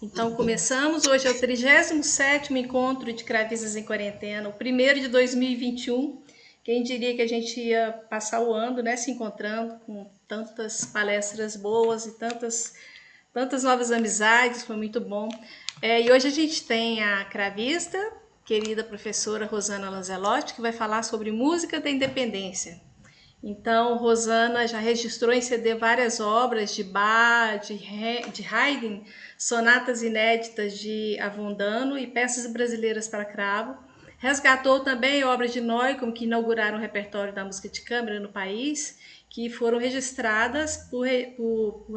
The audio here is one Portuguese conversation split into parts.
Então, começamos. Hoje é o 37º encontro de cravistas em quarentena, o primeiro de 2021. Quem diria que a gente ia passar o ano, né, se encontrando com tantas palestras boas e tantas novas amizades, foi muito bom. E hoje a gente tem a cravista, querida professora Rosana Lanzelotti, que vai falar sobre música da independência. Então, Rosana já registrou em CD várias obras de Bach, de Haydn, sonatas inéditas de Avondano e peças brasileiras para cravo. Resgatou também obras de Neumann, que inauguraram o repertório da música de câmara no país, que foram registradas por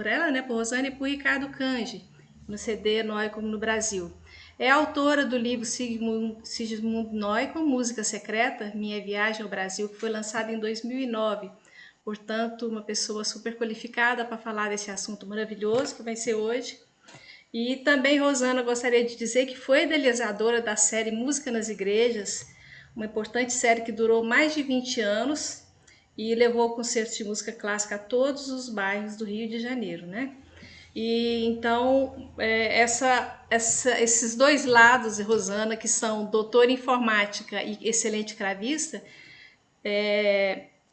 ela, né, por Rosana e por Ricardo Kanji, no CD Neumann no Brasil. É autora do livro Sigismund Neumann, Música Secreta, Minha Viagem ao Brasil, que foi lançado em 2009. Portanto, uma pessoa super qualificada para falar desse assunto maravilhoso que vai ser hoje. E também, Rosana, gostaria de dizer que foi idealizadora da série Música nas Igrejas, uma importante série que durou mais de 20 anos e levou concertos de música clássica a todos os bairros do Rio de Janeiro, né? E então, esses dois lados, Rosana, que são doutora em informática e excelente cravista,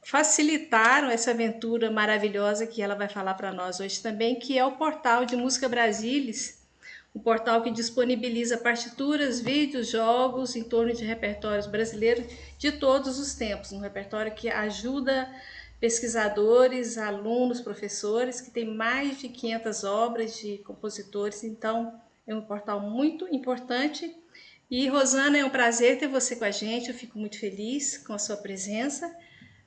facilitaram essa aventura maravilhosa que ela vai falar para nós hoje também, que é o portal de Música Brasilis, um portal que disponibiliza partituras, vídeos, jogos em torno de repertórios brasileiros de todos os tempos, um repertório que ajuda pesquisadores, alunos, professores, que tem mais de 500 obras de compositores, então é um portal muito importante. E Rosana, é um prazer ter você com a gente, eu fico muito feliz com a sua presença.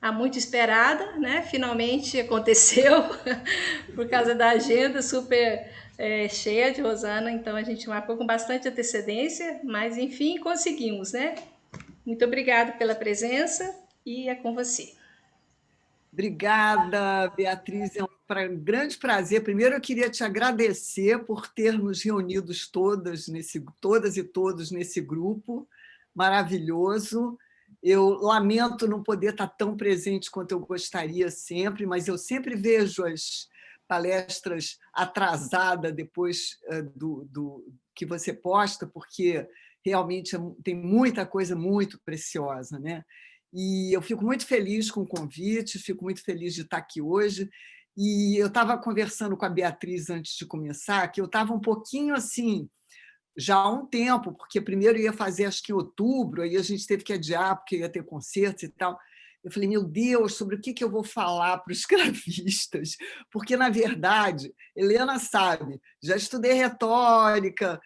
Há muito esperada, né? Finalmente aconteceu, por causa da agenda super cheia de Rosana, então a gente marcou com bastante antecedência, mas enfim, conseguimos, né? Muito obrigada pela presença e é com você. Obrigada, Beatriz. É um grande prazer. Primeiro, eu queria te agradecer por termos reunidos todas e todos nesse grupo maravilhoso. Eu lamento não poder estar tão presente quanto eu gostaria sempre, mas eu sempre vejo as palestras atrasadas depois do que você posta, porque realmente tem muita coisa muito preciosa, né? E eu fico muito feliz com o convite, fico muito feliz de estar aqui hoje. E eu estava conversando com a Beatriz antes de começar, que eu estava um pouquinho assim, já há um tempo, porque primeiro ia fazer, acho que em outubro, aí a gente teve que adiar, porque ia ter concertos e tal. Eu falei, meu Deus, sobre o que eu vou falar para os cravistas? Porque, na verdade, Helena sabe, já estudei retórica,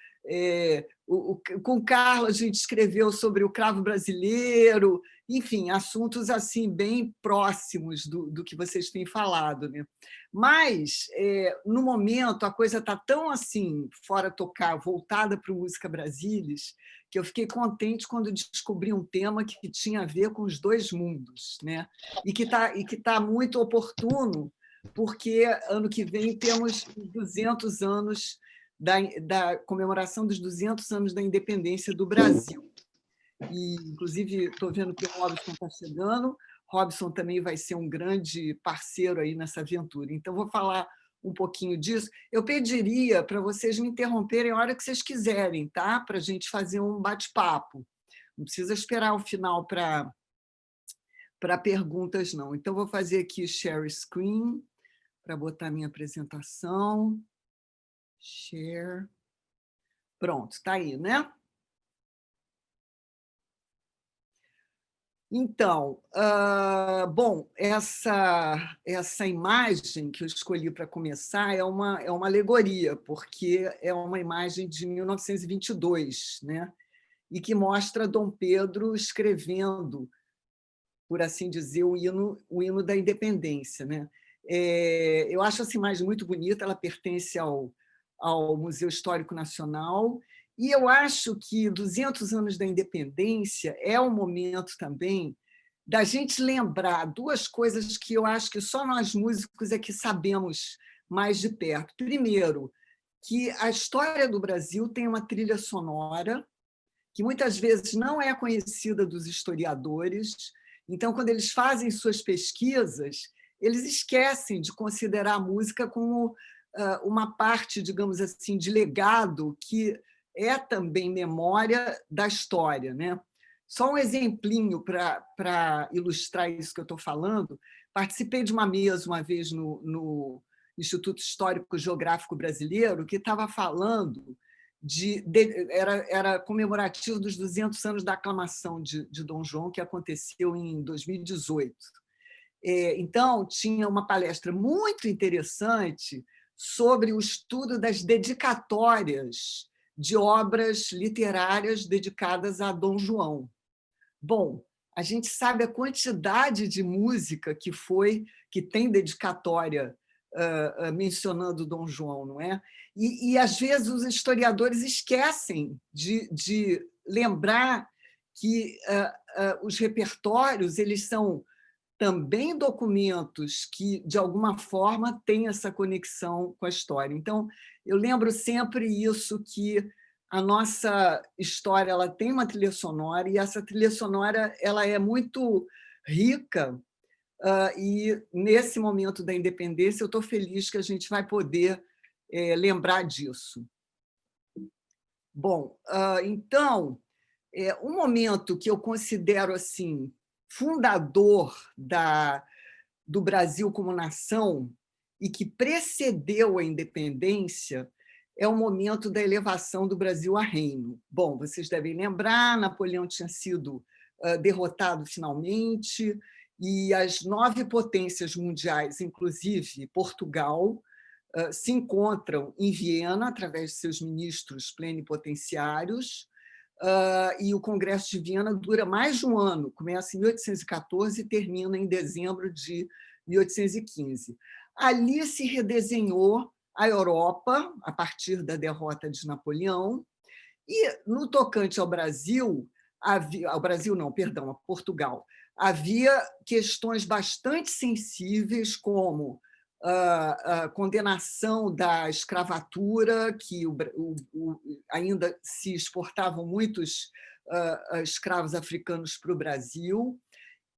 com o Carlos a gente escreveu sobre o cravo brasileiro, enfim, assuntos assim bem próximos do que vocês têm falado, né? Mas, no momento, a coisa está tão assim, fora tocar, voltada para o Música Brasilis, que eu fiquei contente quando descobri um tema que tinha a ver com os dois mundos, né? E que tá muito oportuno, porque ano que vem temos 200 anos da comemoração dos 200 anos da independência do Brasil. E, inclusive, estou vendo que o Robson está chegando. Robson também vai ser um grande parceiro aí nessa aventura. Então, vou falar um pouquinho disso. Eu pediria para vocês me interromperem a hora que vocês quiserem, tá? Para a gente fazer um bate-papo. Não precisa esperar o final para perguntas, não. Então, vou fazer aqui share screen para botar minha apresentação. Share. Pronto, está aí, né? Então, bom, essa imagem que eu escolhi para começar é uma alegoria, porque é uma imagem de 1922, né? E que mostra Dom Pedro escrevendo, por assim dizer, o hino da independência, né? Eu acho essa imagem muito bonita, ela pertence ao Museu Histórico Nacional, e eu acho que 200 anos da independência é um momento também da gente lembrar duas coisas que eu acho que só nós músicos é que sabemos mais de perto. Primeiro, que a história do Brasil tem uma trilha sonora que muitas vezes não é conhecida dos historiadores. Então, quando eles fazem suas pesquisas, eles esquecem de considerar a música como uma parte, digamos assim, de legado que é também memória da história, né? Só um exemplinho para ilustrar isso que eu estou falando. Participei de uma mesa uma vez no Instituto Histórico Geográfico Brasileiro, que estava falando era comemorativo dos 200 anos da aclamação de Dom João, que aconteceu em 2018. Então, tinha uma palestra muito interessante sobre o estudo das dedicatórias de obras literárias dedicadas a Dom João. Bom, a gente sabe a quantidade de música que tem dedicatória mencionando Dom João, não é? E às vezes os historiadores esquecem de lembrar que os repertórios eles são também documentos que, de alguma forma, têm essa conexão com a história. Então, eu lembro sempre isso, que a nossa história ela tem uma trilha sonora, e essa trilha sonora ela é muito rica, e, nesse momento da independência, eu estou feliz que a gente vai poder lembrar disso. Bom, então, um momento que eu considero assim fundador do Brasil como nação e que precedeu a independência é o momento da elevação do Brasil a reino. Bom, vocês devem lembrar, Napoleão tinha sido derrotado finalmente, e as 9 potências mundiais, inclusive Portugal, se encontram em Viena através de seus ministros plenipotenciários, e o Congresso de Viena dura mais de um ano, começa em 1814 e termina em dezembro de 1815. Ali se redesenhou a Europa, a partir da derrota de Napoleão, e, no tocante ao Brasil, a Portugal, havia questões bastante sensíveis, como a condenação da escravatura, que ainda se exportavam muitos escravos africanos para o Brasil,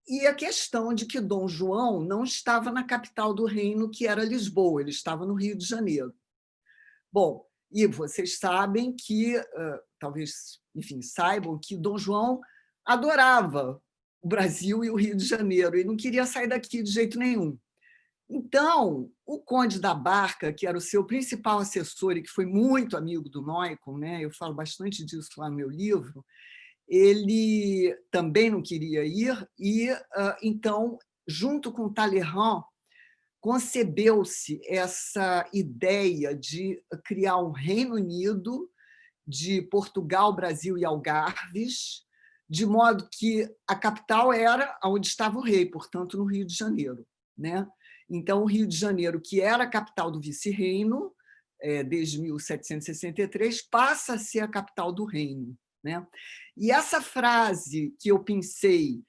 e a questão de que Dom João não estava na capital do reino, que era Lisboa, ele estava no Rio de Janeiro. Bom, e vocês sabem que, talvez, enfim, saibam que Dom João adorava o Brasil e o Rio de Janeiro, e não queria sair daqui de jeito nenhum. Então, o Conde da Barca, que era o seu principal assessor e que foi muito amigo do Neumann, né? Eu falo bastante disso lá no meu livro, ele também não queria ir, e então, junto com Talleyrand, concebeu-se essa ideia de criar um Reino Unido de Portugal, Brasil e Algarves, de modo que a capital era onde estava o rei, portanto, no Rio de Janeiro, né? Então, o Rio de Janeiro, que era a capital do vice-reino, desde 1763, passa a ser a capital do reino, né? E essa frase que eu pensei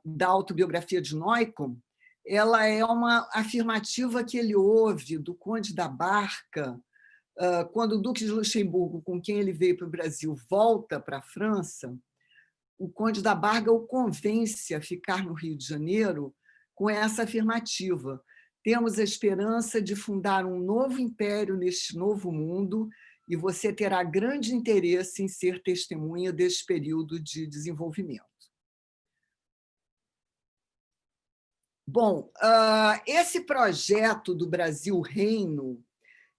da autobiografia de Neumann, ela é uma afirmativa que ele ouve do Conde da Barca, quando o Duque de Luxemburgo, com quem ele veio para o Brasil, volta para a França. O Conde da Barca o convence a ficar no Rio de Janeiro com essa afirmativa: temos a esperança de fundar um novo império neste novo mundo, e você terá grande interesse em ser testemunha desse período de desenvolvimento. Bom, esse projeto do Brasil Reino,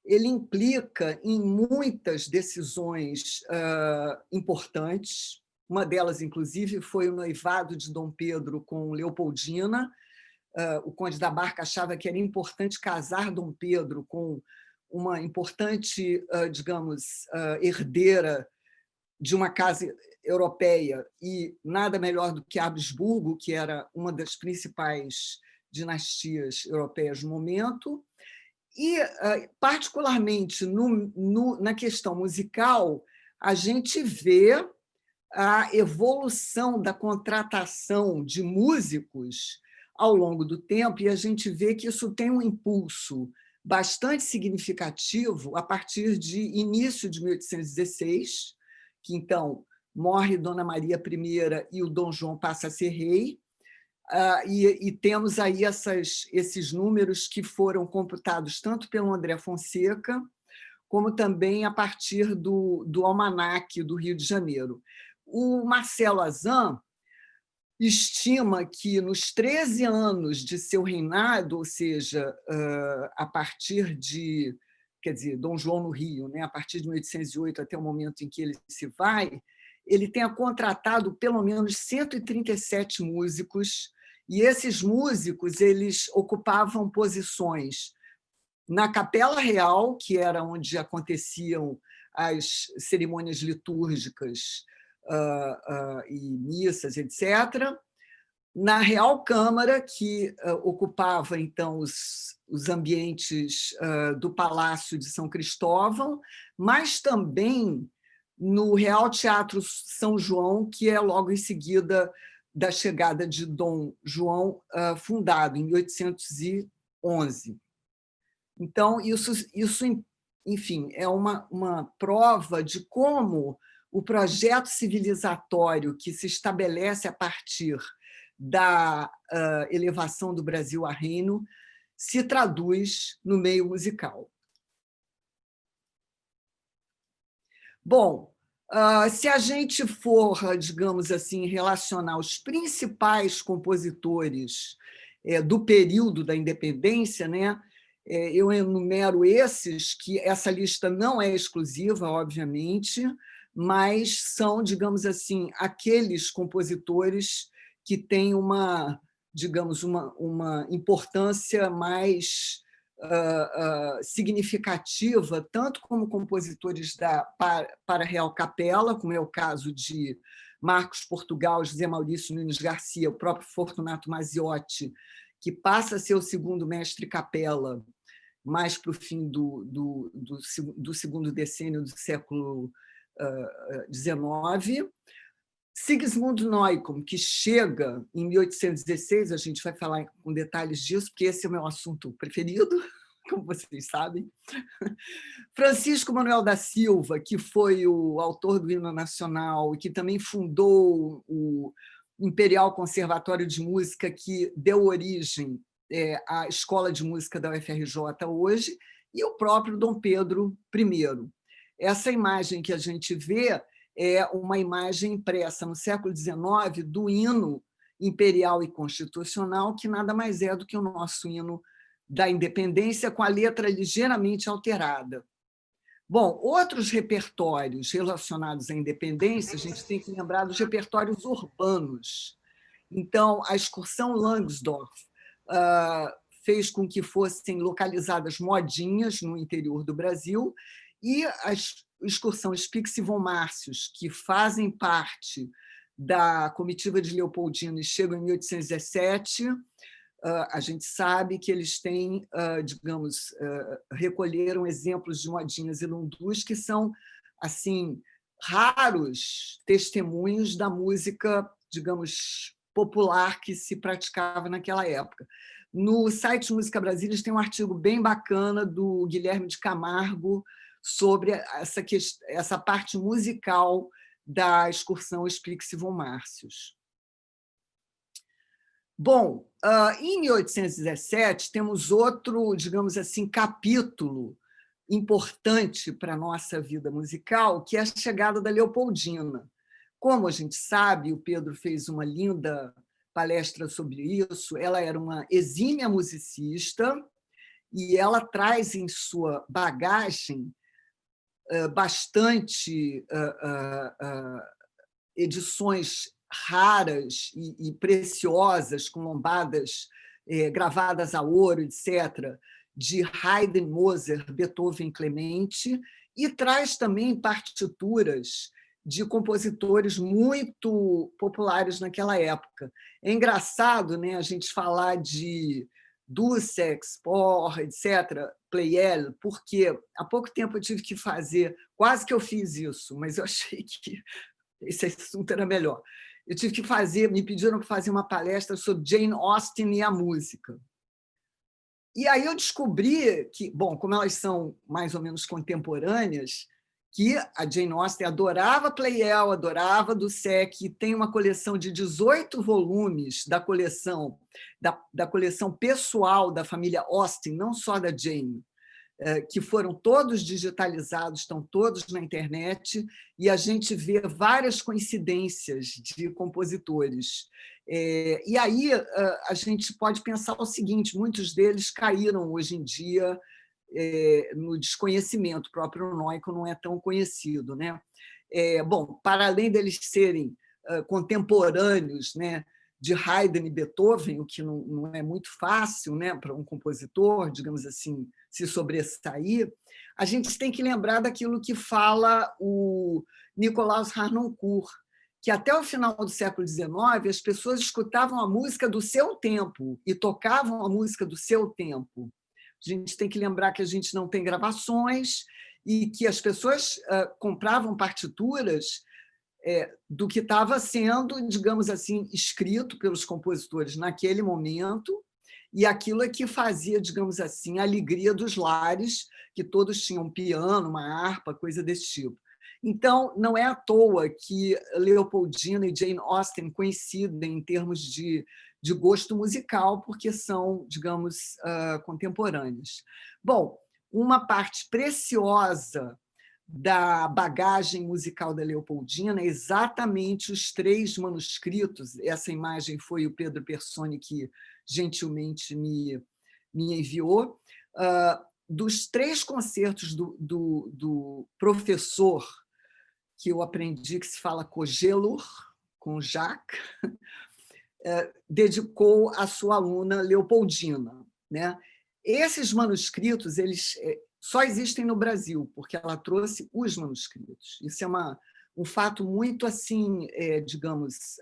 ele implica em muitas decisões importantes. Uma delas, inclusive, foi o noivado de Dom Pedro com Leopoldina. O Conde da Barca achava que era importante casar Dom Pedro com uma importante, digamos, herdeira de uma casa europeia, e nada melhor do que Habsburgo, que era uma das principais dinastias europeias no momento. E, particularmente na questão musical, a gente vê a evolução da contratação de músicos ao longo do tempo, e a gente vê que isso tem um impulso bastante significativo a partir de início de 1816, que, então, morre Dona Maria I e o Dom João passa a ser rei. E temos aí esses números que foram computados tanto pelo André Fonseca, como também a partir do Almanaque do Rio de Janeiro. O Marcelo Azam estima que, nos 13 anos de seu reinado, ou seja, a partir de, quer dizer, Dom João no Rio, né, a partir de 1808 até o momento em que ele se vai, ele tenha contratado pelo menos 137 músicos, e esses músicos eles ocupavam posições na Capela Real, que era onde aconteciam as cerimônias litúrgicas e missas, etc., na Real Câmara, que ocupava, então, os ambientes do Palácio de São Cristóvão, mas também no Real Teatro São João, que é logo em seguida da chegada de Dom João, fundado em 1811. Então, isso enfim, é uma prova de como o projeto civilizatório que se estabelece a partir da elevação do Brasil a reino se traduz no meio musical. Bom, se a gente for, digamos assim, relacionar os principais compositores do período da independência, né, eu enumero esses, que essa lista não é exclusiva, obviamente, mas são, digamos assim, aqueles compositores que têm digamos, uma importância mais significativa, tanto como compositores para a Real Capela, como é o caso de Marcos Portugal, José Maurício Nunes Garcia, o próprio Fortunato Maziotti, que passa a ser o segundo mestre-capela mais para o fim do segundo decênio do século XIX. Sigismund Neukomm, que chega em 1816, a gente vai falar com detalhes disso, porque esse é o meu assunto preferido, como vocês sabem. Francisco Manuel da Silva, que foi o autor do hino nacional e que também fundou o Imperial Conservatório de Música, que deu origem à Escola de Música da UFRJ hoje, e o próprio Dom Pedro I. Essa imagem que a gente vê é uma imagem impressa no século XIX do hino imperial e constitucional, que nada mais é do que o nosso hino da independência, com a letra ligeiramente alterada. Bom, outros repertórios relacionados à independência, a gente tem que lembrar dos repertórios urbanos. Então, a excursão Langsdorff fez com que fossem localizadas modinhas no interior do Brasil, e a excursão Spix e von Marcius, que fazem parte da comitiva de Leopoldina e chegam em 1817, a gente sabe que eles têm, digamos, recolheram exemplos de modinhas e lundus que são, assim, raros testemunhos da música, digamos, popular que se praticava naquela época. No site Música Brasília tem um artigo bem bacana do Guilherme de Camargo sobre essa parte musical da excursão Spix e von Marcius. Bom, em 1817 temos outro, digamos assim, capítulo importante para a nossa vida musical, que é a chegada da Leopoldina. Como a gente sabe, o Pedro fez uma linda palestra sobre isso, ela era uma exímia musicista e ela traz em sua bagagem bastante edições raras e preciosas, com lombadas gravadas a ouro, etc., de Haydn, Mozart, Beethoven, Clemente, e traz também partituras de compositores muito populares naquela época. É engraçado, né, a gente falar de Dussek, Spohr, etc., Pleyel, porque há pouco tempo eu tive que fazer, quase que eu fiz isso, mas eu achei que esse assunto era melhor. Eu tive que fazer, me pediram para fazer uma palestra sobre Jane Austen e a música. E aí eu descobri que, bom, como elas são mais ou menos contemporâneas, que a Jane Austen adorava Pleyel, adorava Dussek, e tem uma coleção de 18 volumes da coleção, da coleção pessoal da família Austen, não só da Jane, que foram todos digitalizados, estão todos na internet, e a gente vê várias coincidências de compositores. E aí a gente pode pensar o seguinte, muitos deles caíram hoje em dia no desconhecimento, o próprio Noicon não é tão conhecido, né? Bom, para além deles serem contemporâneos, né, de Haydn e Beethoven, o que não é muito fácil, né, para um compositor, digamos assim, se sobressair, a gente tem que lembrar daquilo que fala o Nicolaus Harnoncourt, que até o final do século XIX as pessoas escutavam a música do seu tempo e tocavam a música do seu tempo. A gente tem que lembrar que a gente não tem gravações e que as pessoas compravam partituras do que estava sendo, digamos assim, escrito pelos compositores naquele momento, e aquilo é que fazia, digamos assim, a alegria dos lares, que todos tinham um piano, uma harpa, coisa desse tipo. Então, não é à toa que Leopoldina e Jane Austen coincidem em termos de gosto musical, porque são, digamos, contemporâneas. Bom, uma parte preciosa da bagagem musical da Leopoldina é exatamente os 3 manuscritos. Essa imagem foi o Pedro Personi que gentilmente me enviou, dos 3 concertos do professor que eu aprendi, que se fala Kogelur, com Jacques, dedicou à sua aluna Leopoldina, né? Esses manuscritos eles só existem no Brasil, porque ela trouxe os manuscritos. Isso é um fato muito, assim, digamos,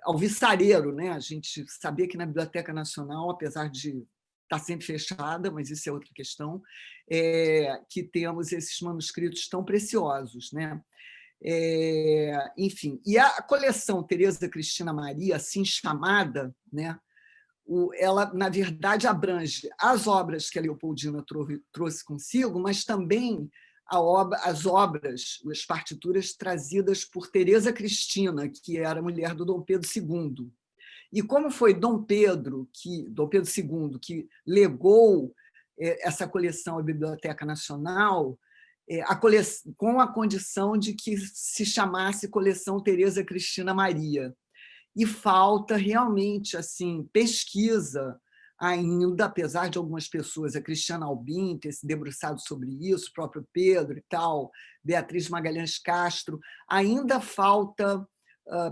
alvissareiro, né? A gente sabia que na Biblioteca Nacional, apesar de estar sempre fechada, mas isso é outra questão, que temos esses manuscritos tão preciosos, né? Enfim, e a coleção Teresa Cristina Maria, assim chamada, né? Ela, na verdade, abrange as obras que a Leopoldina trouxe consigo, mas também as obras, as partituras trazidas por Teresa Cristina, que era mulher do Dom Pedro II. E como foi Dom Pedro II que legou essa coleção à Biblioteca Nacional, com a condição de que se chamasse Coleção Teresa Cristina Maria. E falta realmente assim pesquisa ainda, apesar de algumas pessoas, a Cristiana Albim ter se debruçado sobre isso, o próprio Pedro e tal, Beatriz Magalhães Castro, ainda falta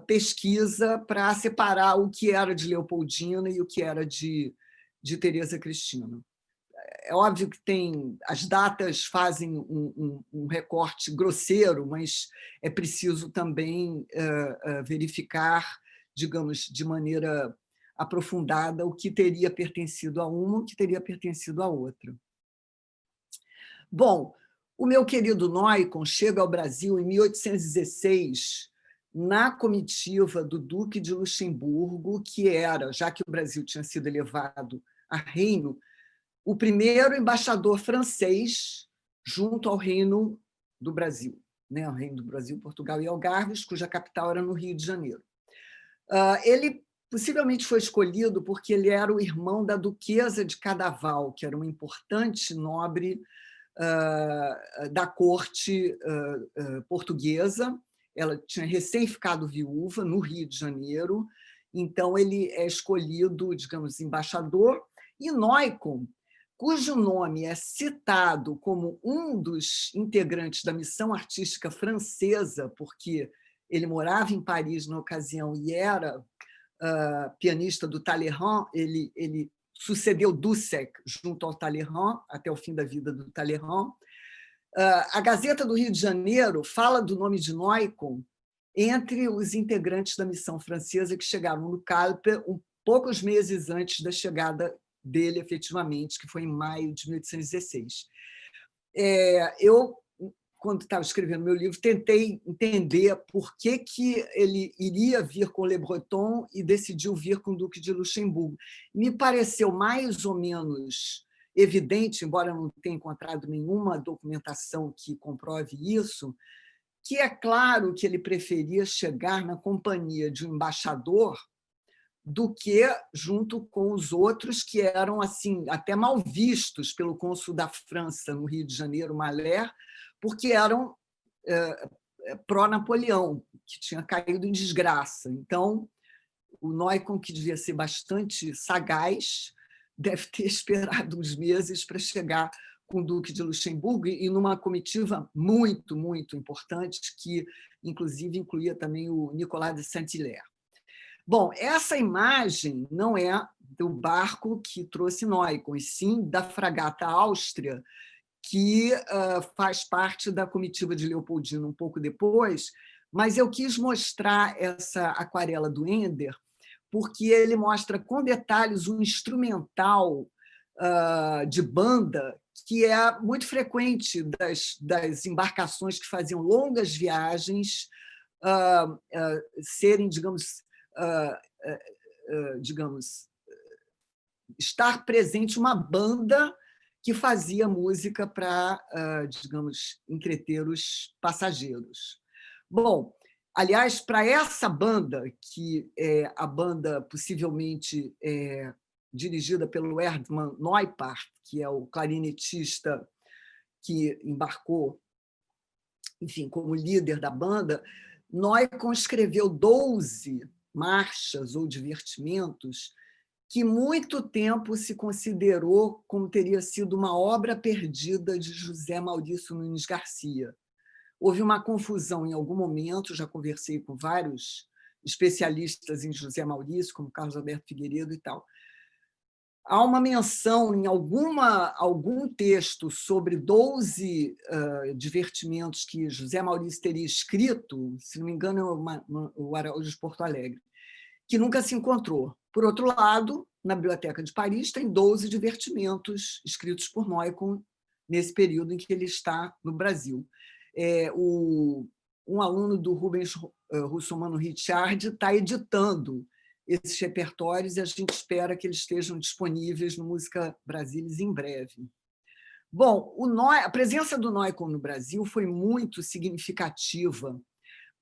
pesquisa para separar o que era de Leopoldina e o que era de Teresa Cristina. É óbvio que as datas fazem um recorte grosseiro, mas é preciso também verificar, digamos, de maneira aprofundada o que teria pertencido a uma, o que teria pertencido a outra. Bom, o meu querido Noicon chega ao Brasil em 1816, na comitiva do Duque de Luxemburgo, que era, já que o Brasil tinha sido elevado a reino, o primeiro embaixador francês junto ao Reino do Brasil, né? O Reino do Brasil, Portugal e Algarves, cuja capital era no Rio de Janeiro. Ele possivelmente foi escolhido porque ele era o irmão da Duquesa de Cadaval, que era uma importante nobre da corte portuguesa. Ela tinha recém ficado viúva no Rio de Janeiro, então ele é escolhido, digamos, embaixador, e Noicon, cujo nome é citado como um dos integrantes da missão artística francesa, porque ele morava em Paris na ocasião e era pianista do Talleyrand, ele sucedeu Dussek junto ao Talleyrand, até o fim da vida do Talleyrand. A Gazeta do Rio de Janeiro fala do nome de Noicon entre os integrantes da missão francesa que chegaram no Calpe poucos meses antes da chegada dele, efetivamente, que foi em maio de 1816. Eu, quando estava escrevendo meu livro, tentei entender por que ele iria vir com Le Breton e decidiu vir com o Duque de Luxemburgo. Me pareceu mais ou menos evidente, embora eu não tenha encontrado nenhuma documentação que comprove isso, que é claro que ele preferia chegar na companhia de um embaixador do que junto com os outros que eram assim até mal vistos pelo cônsul da França no Rio de Janeiro, Malher, porque eram pró-Napoleão, que tinha caído em desgraça. Então, o Neukomm, que devia ser bastante sagaz, deve ter esperado uns meses para chegar com o Duque de Luxemburgo e numa comitiva muito, muito importante, que, inclusive, incluía também o Nicolas de Saint-Hilaire. Bom, essa imagem não é do barco que trouxe Neukomm, e sim da fragata Áustria, que faz parte da comitiva de Leopoldina um pouco depois, mas eu quis mostrar essa aquarela do Ender porque ele mostra com detalhes um instrumental de banda que é muito frequente das embarcações que faziam longas viagens serem, digamos, estar presente uma banda que fazia música para, digamos, entreter os passageiros. Bom, aliás, para essa banda, que é a banda possivelmente dirigida pelo Erdmann Neupart, que é o clarinetista que embarcou, enfim, como líder da banda, Neukomm escreveu 12 marchas ou divertimentos que muito tempo se considerou como teria sido uma obra perdida de José Maurício Nunes Garcia. Houve uma confusão em algum momento, já conversei com vários especialistas em José Maurício, como Carlos Alberto Figueiredo e tal. Há uma menção em algum texto sobre 12 divertimentos que José Maurício teria escrito, se não me engano, é o Araújo de Porto Alegre, que nunca se encontrou. Por outro lado, na Biblioteca de Paris tem 12 divertimentos escritos por Neukomm nesse período em que ele está no Brasil. Um aluno do Rubens Russomano Richard está editando esses repertórios e a gente espera que eles estejam disponíveis no Música Brasilis em breve. Bom, a presença do Neukomm no Brasil foi muito significativa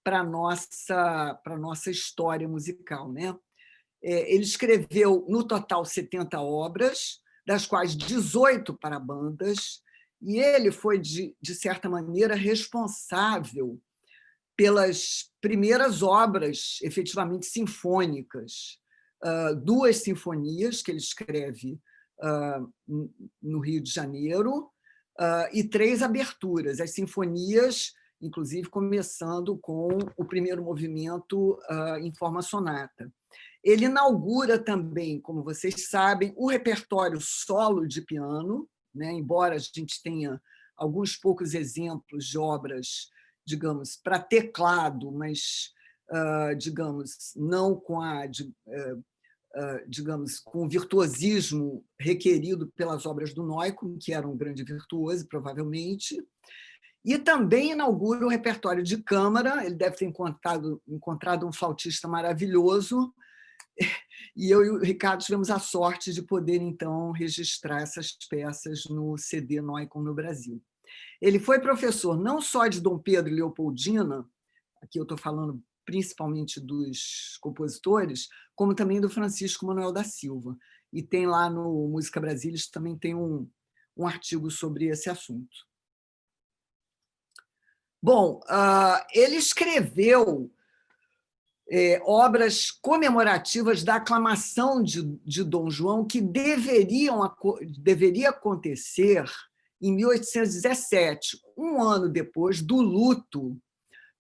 para a nossa história musical, né? Ele escreveu, no total, 70 obras, das quais 18 para bandas, e ele foi, de certa maneira, responsável pelas primeiras obras efetivamente sinfônicas. 2 sinfonias que ele escreve no Rio de Janeiro e 3 aberturas. As sinfonias, inclusive, começando com o primeiro movimento em forma sonata. Ele inaugura também, como vocês sabem, o repertório solo de piano, né? Embora a gente tenha alguns poucos exemplos de obras, digamos, para teclado, mas, digamos, não com digamos, com o virtuosismo requerido pelas obras do Neukomm, que era um grande virtuoso, provavelmente. E também inaugura o repertório de câmara. Ele deve ter encontrado um flautista maravilhoso, e eu e o Ricardo tivemos a sorte de poder, então, registrar essas peças no CD Neukomm no Brasil. Ele foi professor não só de Dom Pedro e Leopoldina, aqui eu estou falando principalmente dos compositores, como também do Francisco Manuel da Silva. E tem lá no Música Brasilis, também tem um artigo sobre esse assunto. Bom, ele escreveu obras comemorativas da aclamação de Dom João, que deveria acontecer em 1817, um ano depois do luto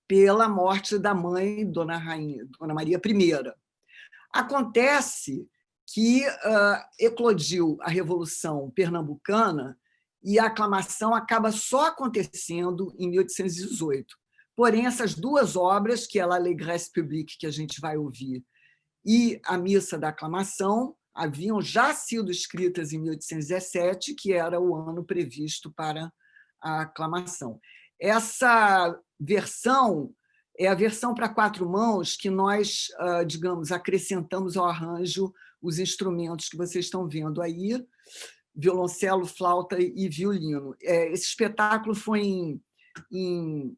pela morte da mãe, Dona Maria I. Acontece que eclodiu a Revolução Pernambucana e a aclamação acaba só acontecendo em 1818. Porém, essas 2 obras, que é a L'Allégresse Publique, que a gente vai ouvir, e a Missa da Aclamação, haviam já sido escritas em 1817, que era o ano previsto para a aclamação. Essa versão é a versão para 4 mãos que nós, digamos, acrescentamos ao arranjo os instrumentos que vocês estão vendo aí, violoncelo, flauta e violino. Esse espetáculo foi em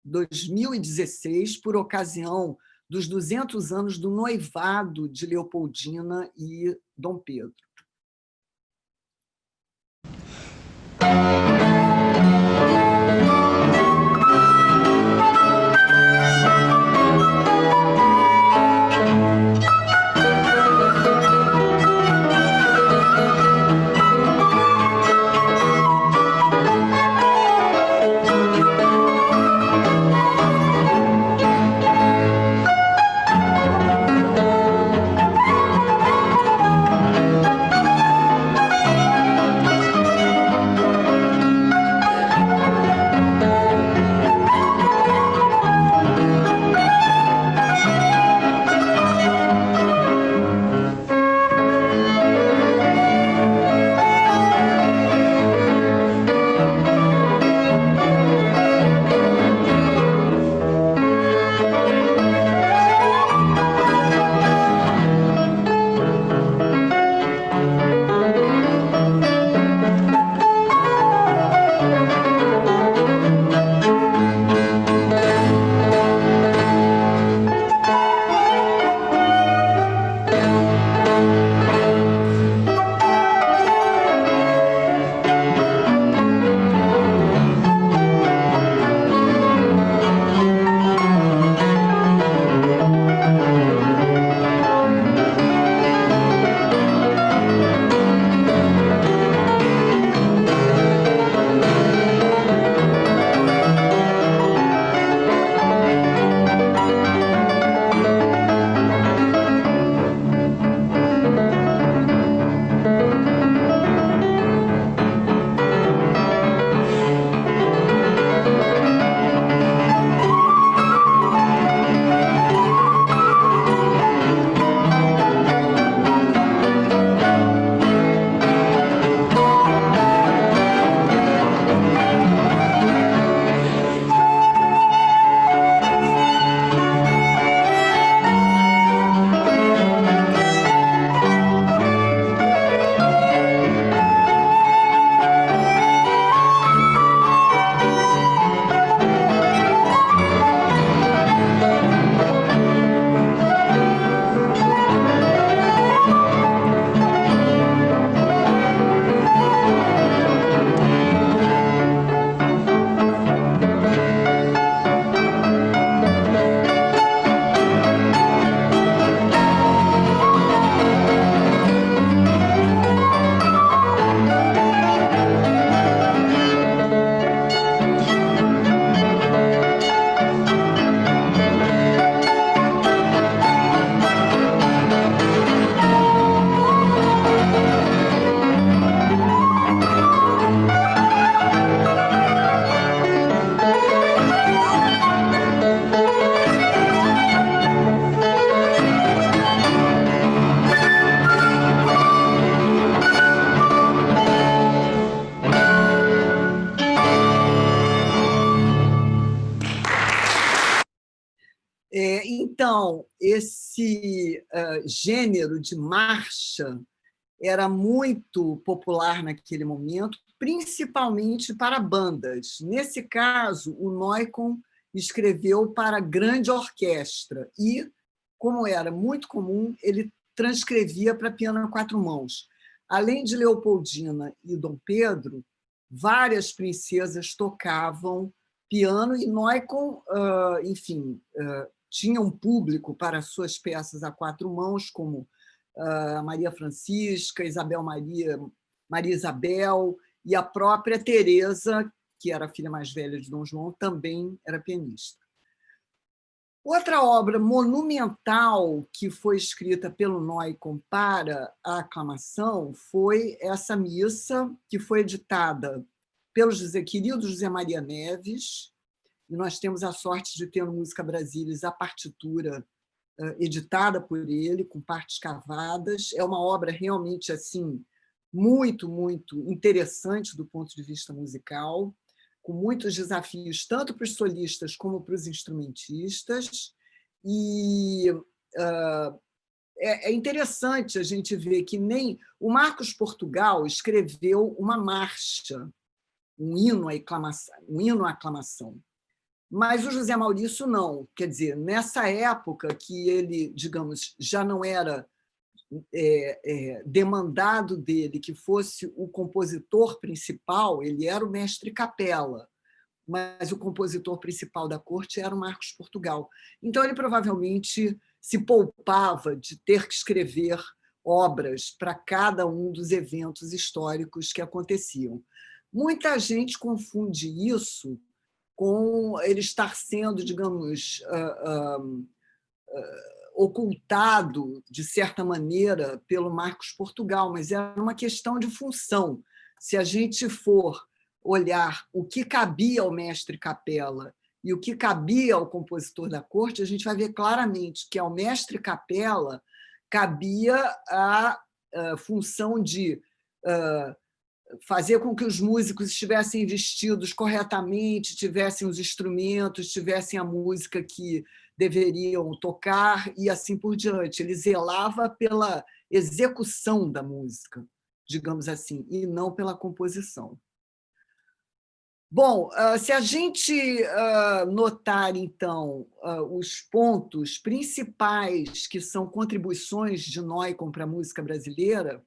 2016, por ocasião dos 200 anos do noivado de Leopoldina e Dom Pedro. Então, esse gênero de marcha era muito popular naquele momento, principalmente para bandas. Nesse caso, o Noicon escreveu para grande orquestra e, como era muito comum, ele transcrevia para piano a quatro mãos. Além de Leopoldina e Dom Pedro, várias princesas tocavam piano e Noicon, enfim, tinha um público para suas peças a quatro mãos, como Maria Francisca, Isabel Maria, Maria Isabel e a própria Teresa, que era a filha mais velha de Dom João, também era pianista. Outra obra monumental que foi escrita pelo Noicon para a aclamação foi essa missa, que foi editada pelo querido José Maria Neves, e nós temos a sorte de ter no Música Brasilis a partitura editada por ele, com partes cavadas. É uma obra realmente assim muito, muito interessante do ponto de vista musical, com muitos desafios, tanto para os solistas como para os instrumentistas. E é interessante a gente ver que nem o Marcos Portugal escreveu uma marcha, um hino à aclamação. Mas o José Maurício não. Quer dizer, nessa época que ele, digamos, já não era demandado dele que fosse o compositor principal, ele era o mestre capela, mas o compositor principal da corte era o Marcos Portugal. Então, ele provavelmente se poupava de ter que escrever obras para cada um dos eventos históricos que aconteciam. Muita gente confunde isso com ele estar sendo, digamos, ocultado, de certa maneira, pelo Marcos Portugal, mas era uma questão de função. Se a gente for olhar o que cabia ao mestre capela e o que cabia ao compositor da corte, a gente vai ver claramente que ao mestre capela cabia a função de fazer com que os músicos estivessem vestidos corretamente, tivessem os instrumentos, tivessem a música que deveriam tocar e assim por diante. Ele zelava pela execução da música, digamos assim, e não pela composição. Bom, se a gente notar, então, os pontos principais que são contribuições de Neumann para a música brasileira,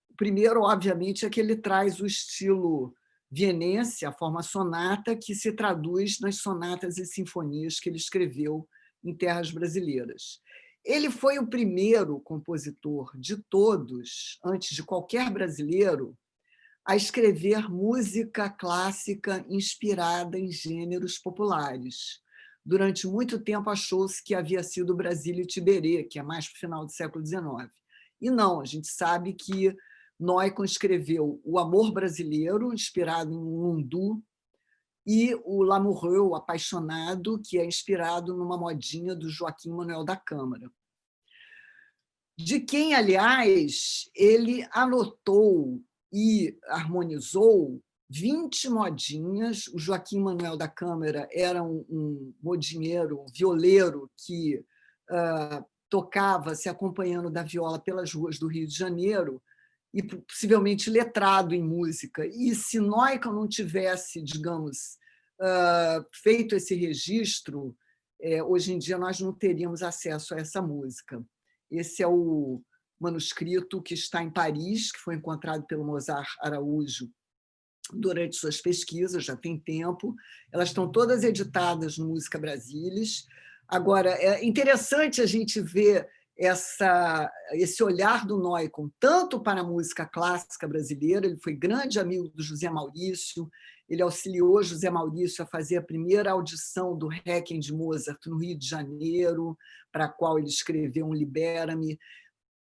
o primeiro, obviamente, é que ele traz o estilo vienense, a forma sonata, que se traduz nas sonatas e sinfonias que ele escreveu em terras brasileiras. Ele foi o primeiro compositor de todos, antes de qualquer brasileiro, a escrever música clássica inspirada em gêneros populares. Durante muito tempo achou-se que havia sido Brasília e Tiberê, que é mais para o final do século XIX. E não, a gente sabe que Neumann escreveu O Amor Brasileiro, inspirado em Lundu, e o Lamoureux, o Apaixonado, que é inspirado numa modinha do Joaquim Manuel da Câmara. De quem, aliás, ele anotou e harmonizou 20 modinhas. O Joaquim Manuel da Câmara era um modinheiro, um violeiro que tocava se acompanhando da viola pelas ruas do Rio de Janeiro e possivelmente letrado em música. E se Neumann não tivesse, digamos, feito esse registro, hoje em dia nós não teríamos acesso a essa música. Esse é o manuscrito que está em Paris, que foi encontrado pelo Mozart Araújo durante suas pesquisas, já tem tempo. Elas estão todas editadas no Música Brasilis. Agora, é interessante a gente ver esse olhar do Neumann tanto para a música clássica brasileira. Ele foi grande amigo do José Maurício, ele auxiliou José Maurício a fazer a primeira audição do Requiem de Mozart no Rio de Janeiro, para a qual ele escreveu um Libera-me,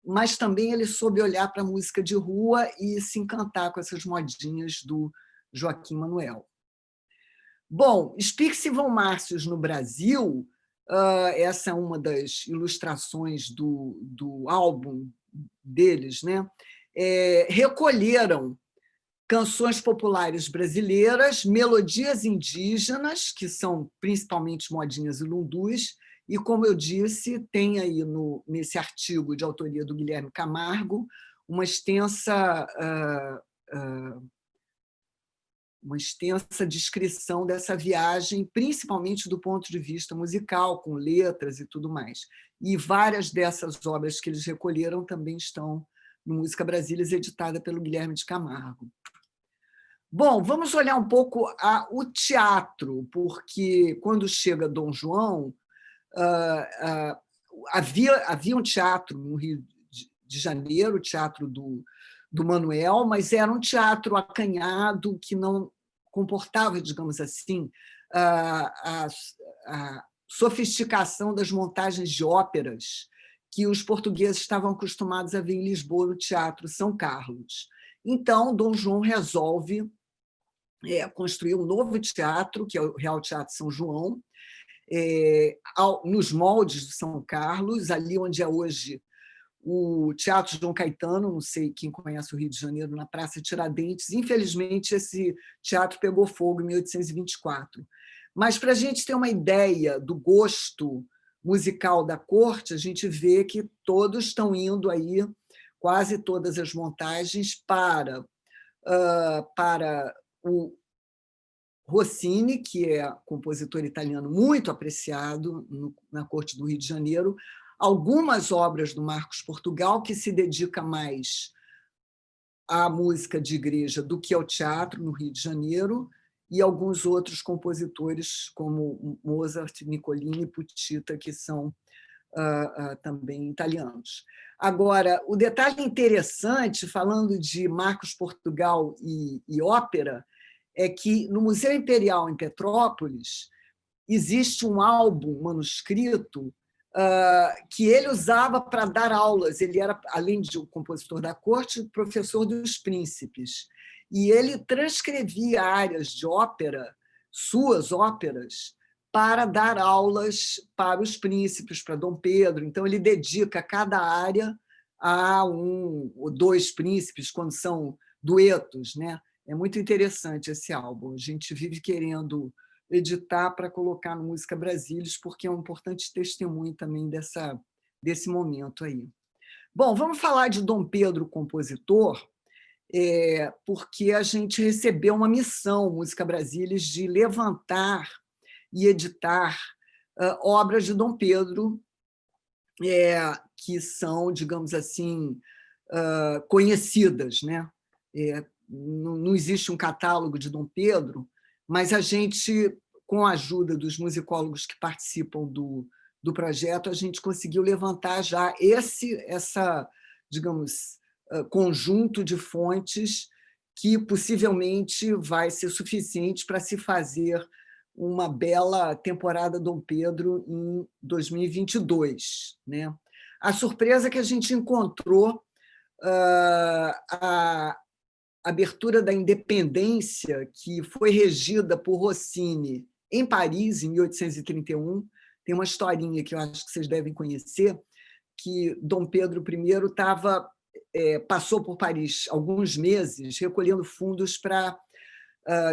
mas também ele soube olhar para a música de rua e se encantar com essas modinhas do Joaquim Manuel. Bom, Spix e Von Márcios no Brasil, essa é uma das ilustrações do álbum deles, né? Recolheram canções populares brasileiras, melodias indígenas, que são principalmente modinhas e lundus, e, como eu disse, tem aí nesse artigo de autoria do Guilherme Camargo uma extensa descrição dessa viagem, principalmente do ponto de vista musical, com letras e tudo mais. E várias dessas obras que eles recolheram também estão no Música Brasilis, editada pelo Guilherme de Camargo. Bom, vamos olhar um pouco o teatro, porque quando chega Dom João, havia um teatro no Rio de Janeiro, o Teatro do Manuel, mas era um teatro acanhado que não comportava, digamos assim, a sofisticação das montagens de óperas que os portugueses estavam acostumados a ver em Lisboa, no Teatro São Carlos. Então, Dom João resolve construir um novo teatro, que é o Real Teatro São João, nos moldes de São Carlos, ali onde é hoje o Teatro João Caetano, não sei quem conhece o Rio de Janeiro, na Praça Tiradentes. Infelizmente, esse teatro pegou fogo em 1824. Mas, para a gente ter uma ideia do gosto musical da corte, a gente vê que todos estão indo aí, quase todas as montagens, para o Rossini, que é compositor italiano muito apreciado na corte do Rio de Janeiro, algumas obras do Marcos Portugal, que se dedica mais à música de igreja do que ao teatro no Rio de Janeiro, e alguns outros compositores, como Mozart, Nicolini e Puccita, que são também italianos. Agora, o detalhe interessante, falando de Marcos Portugal e ópera, é que no Museu Imperial em Petrópolis existe um álbum manuscrito que ele usava para dar aulas. Ele era, além de um compositor da corte, professor dos príncipes. E ele transcrevia áreas de ópera, suas óperas, para dar aulas para os príncipes, para Dom Pedro. Então, ele dedica cada área a um ou dois príncipes, quando são duetos, né? É muito interessante esse álbum. A gente vive querendo editar para colocar no Música Brasílios, porque é um importante testemunho também desse momento aí. Bom, vamos falar de Dom Pedro, compositor, porque a gente recebeu uma missão, Música Brasílios, de levantar e editar obras de Dom Pedro, que são, digamos assim, conhecidas, né? Não existe um catálogo de Dom Pedro, mas a gente, com a ajuda dos musicólogos que participam do projeto, a gente conseguiu levantar já essa, digamos, conjunto de fontes que possivelmente vai ser suficiente para se fazer uma bela temporada Dom Pedro em 2022, né? A surpresa é que a gente encontrou a abertura da independência, que foi regida por Rossini em Paris, em 1831. Tem uma historinha que eu acho que vocês devem conhecer, que Dom Pedro I passou por Paris alguns meses recolhendo fundos para,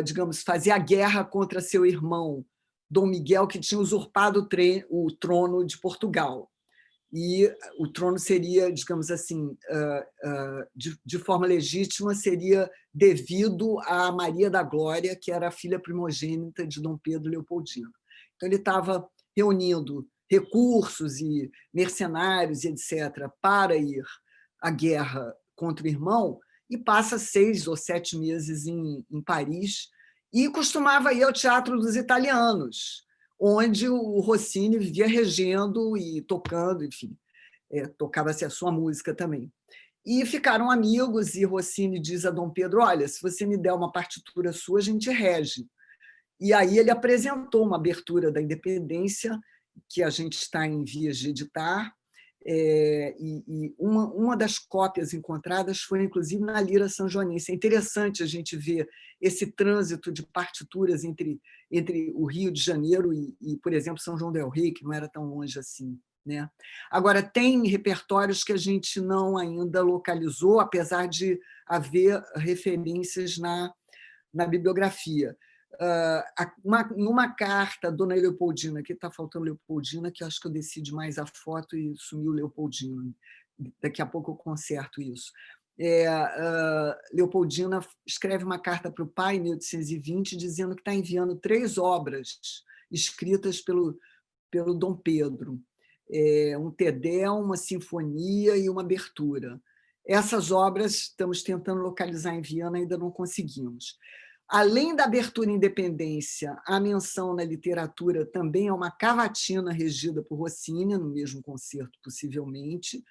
digamos, fazer a guerra contra seu irmão, Dom Miguel, que tinha usurpado o trono de Portugal. E o trono seria, digamos assim, de forma legítima, seria devido a Maria da Glória, que era a filha primogênita de Dom Pedro Leopoldino. Então, ele estava reunindo recursos e mercenários, etc., para ir à guerra contra o irmão, e passa 6 ou 7 meses em Paris, e costumava ir ao Teatro dos Italianos, onde o Rossini vivia regendo e tocando, enfim, tocava-se a sua música também. E ficaram amigos, e Rossini diz a Dom Pedro: olha, se você me der uma partitura sua, a gente rege. E aí ele apresentou uma abertura da Independência, que a gente está em vias de editar, e uma das cópias encontradas foi, inclusive, na Lira Sanjoanense. É interessante a gente ver esse trânsito de partituras entre o Rio de Janeiro e, por exemplo, São João del Rei, que não era tão longe assim, né? Agora, tem repertórios que a gente não ainda localizou, apesar de haver referências na bibliografia. Numa carta, Dona Leopoldina, aqui está faltando Leopoldina, que eu acho que eu decidi mais a foto e sumiu Leopoldina. Daqui a pouco eu conserto isso. Leopoldina escreve uma carta para o pai, em 1820, dizendo que está enviando 3 obras escritas pelo Dom Pedro. Um Te-Deum, uma sinfonia e uma abertura. Essas obras estamos tentando localizar em Viana, ainda não conseguimos. Além da abertura Independência, a menção na literatura também é uma cavatina regida por Rossini, no mesmo concerto, possivelmente,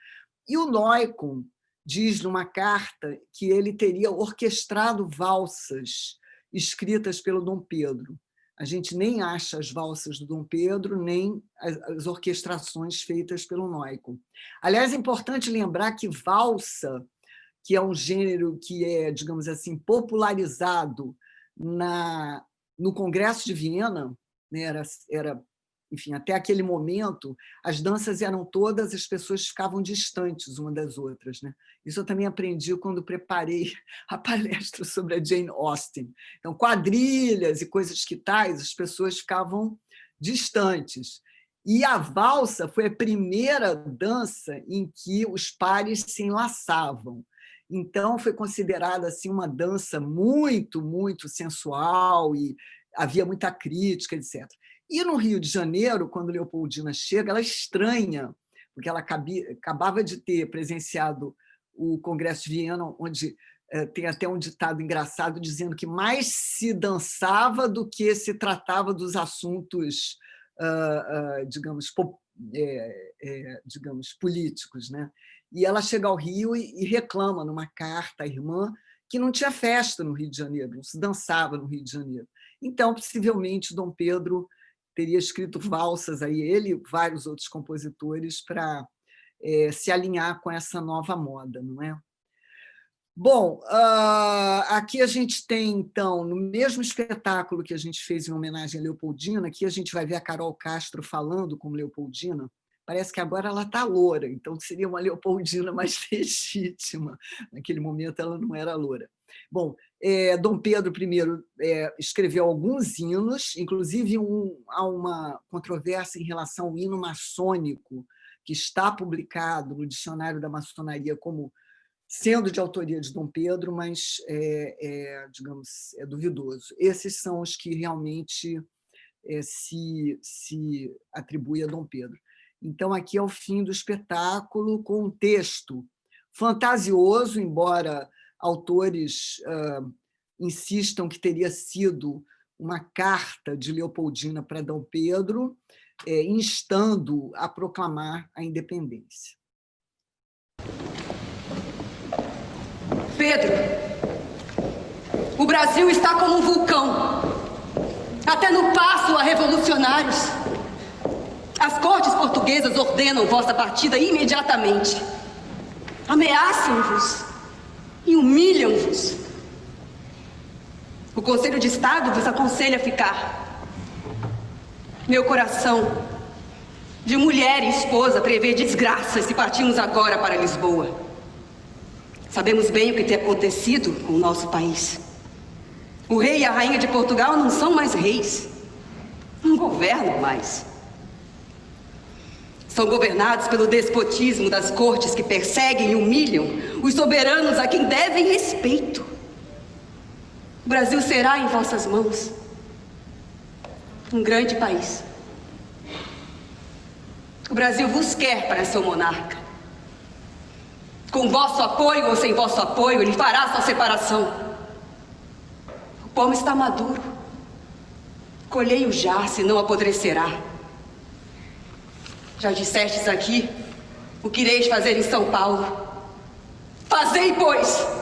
e o Neukomm diz numa carta que ele teria orquestrado valsas escritas pelo Dom Pedro. A gente nem acha as valsas do Dom Pedro, nem as orquestrações feitas pelo Neukomm. Aliás, é importante lembrar que valsa, que é um gênero que é, digamos assim, popularizado no Congresso de Viena, né? Enfim, até aquele momento, as danças eram todas, as pessoas ficavam distantes uma das outras, né? Isso eu também aprendi quando preparei a palestra sobre a Jane Austen. Então, quadrilhas e coisas que tais, as pessoas ficavam distantes. E a valsa foi a primeira dança em que os pares se enlaçavam. Então, foi considerada assim, uma dança muito, muito sensual e havia muita crítica, etc. E no Rio de Janeiro, quando Leopoldina chega, ela estranha, porque ela acabava de ter presenciado o Congresso de Viena, onde tem até um ditado engraçado dizendo que mais se dançava do que se tratava dos assuntos, digamos, digamos, políticos, né? E ela chega ao Rio e reclama numa carta à irmã que não tinha festa no Rio de Janeiro, não se dançava no Rio de Janeiro. Então, possivelmente, Dom Pedro teria escrito valsas, aí, ele e vários outros compositores, para se alinhar com essa nova moda, não é? Bom, aqui a gente tem, então, no mesmo espetáculo que a gente fez em homenagem a Leopoldina, aqui a gente vai ver a Carol Castro falando como Leopoldina. Parece que agora ela está loura, então seria uma Leopoldina mais legítima. Naquele momento ela não era loura. Bom, Dom Pedro I escreveu alguns hinos, inclusive há uma controvérsia em relação ao hino maçônico, que está publicado no Dicionário da Maçonaria como sendo de autoria de Dom Pedro, mas digamos, é duvidoso. Esses são os que realmente se atribui a Dom Pedro. Então, aqui é o fim do espetáculo, com um texto fantasioso, embora autores insistam que teria sido uma carta de Leopoldina para Dom Pedro, instando a proclamar a independência. Pedro, o Brasil está como um vulcão. Até no passo há revolucionários. As cortes portuguesas ordenam vossa partida imediatamente. Ameaçam-vos e humilham-vos. O Conselho de Estado vos aconselha a ficar. Meu coração, de mulher e esposa, prevê desgraças se partimos agora para Lisboa. Sabemos bem o que tem acontecido com o nosso país. O rei e a rainha de Portugal não são mais reis. Não governam mais. São governados pelo despotismo das cortes que perseguem e humilham os soberanos a quem devem respeito. O Brasil será em vossas mãos um grande país. O Brasil vos quer para seu monarca. Com vosso apoio ou sem vosso apoio, ele fará sua separação. O pomo está maduro. Colhei-o já, senão apodrecerá. Já dissestes aqui o que ireis fazer em São Paulo. Fazei, pois!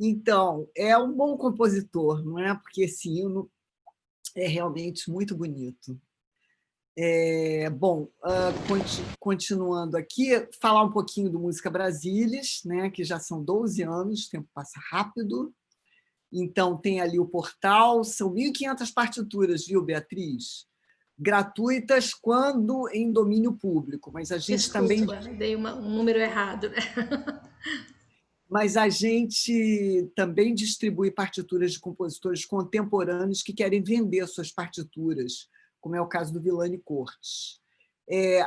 Então, é um bom compositor, não é? Porque esse hino é realmente muito bonito. Bom, continuando aqui, falar um pouquinho do Música Brasilis, né? Que já são 12 anos, o tempo passa rápido. Então, tem ali o portal, são 1.500 partituras, viu, Beatriz? Gratuitas quando em domínio público, mas a gente Desculpa, também... dei um número errado, né? mas a gente também distribui partituras de compositores contemporâneos que querem vender suas partituras, como é o caso do Villani Cortes.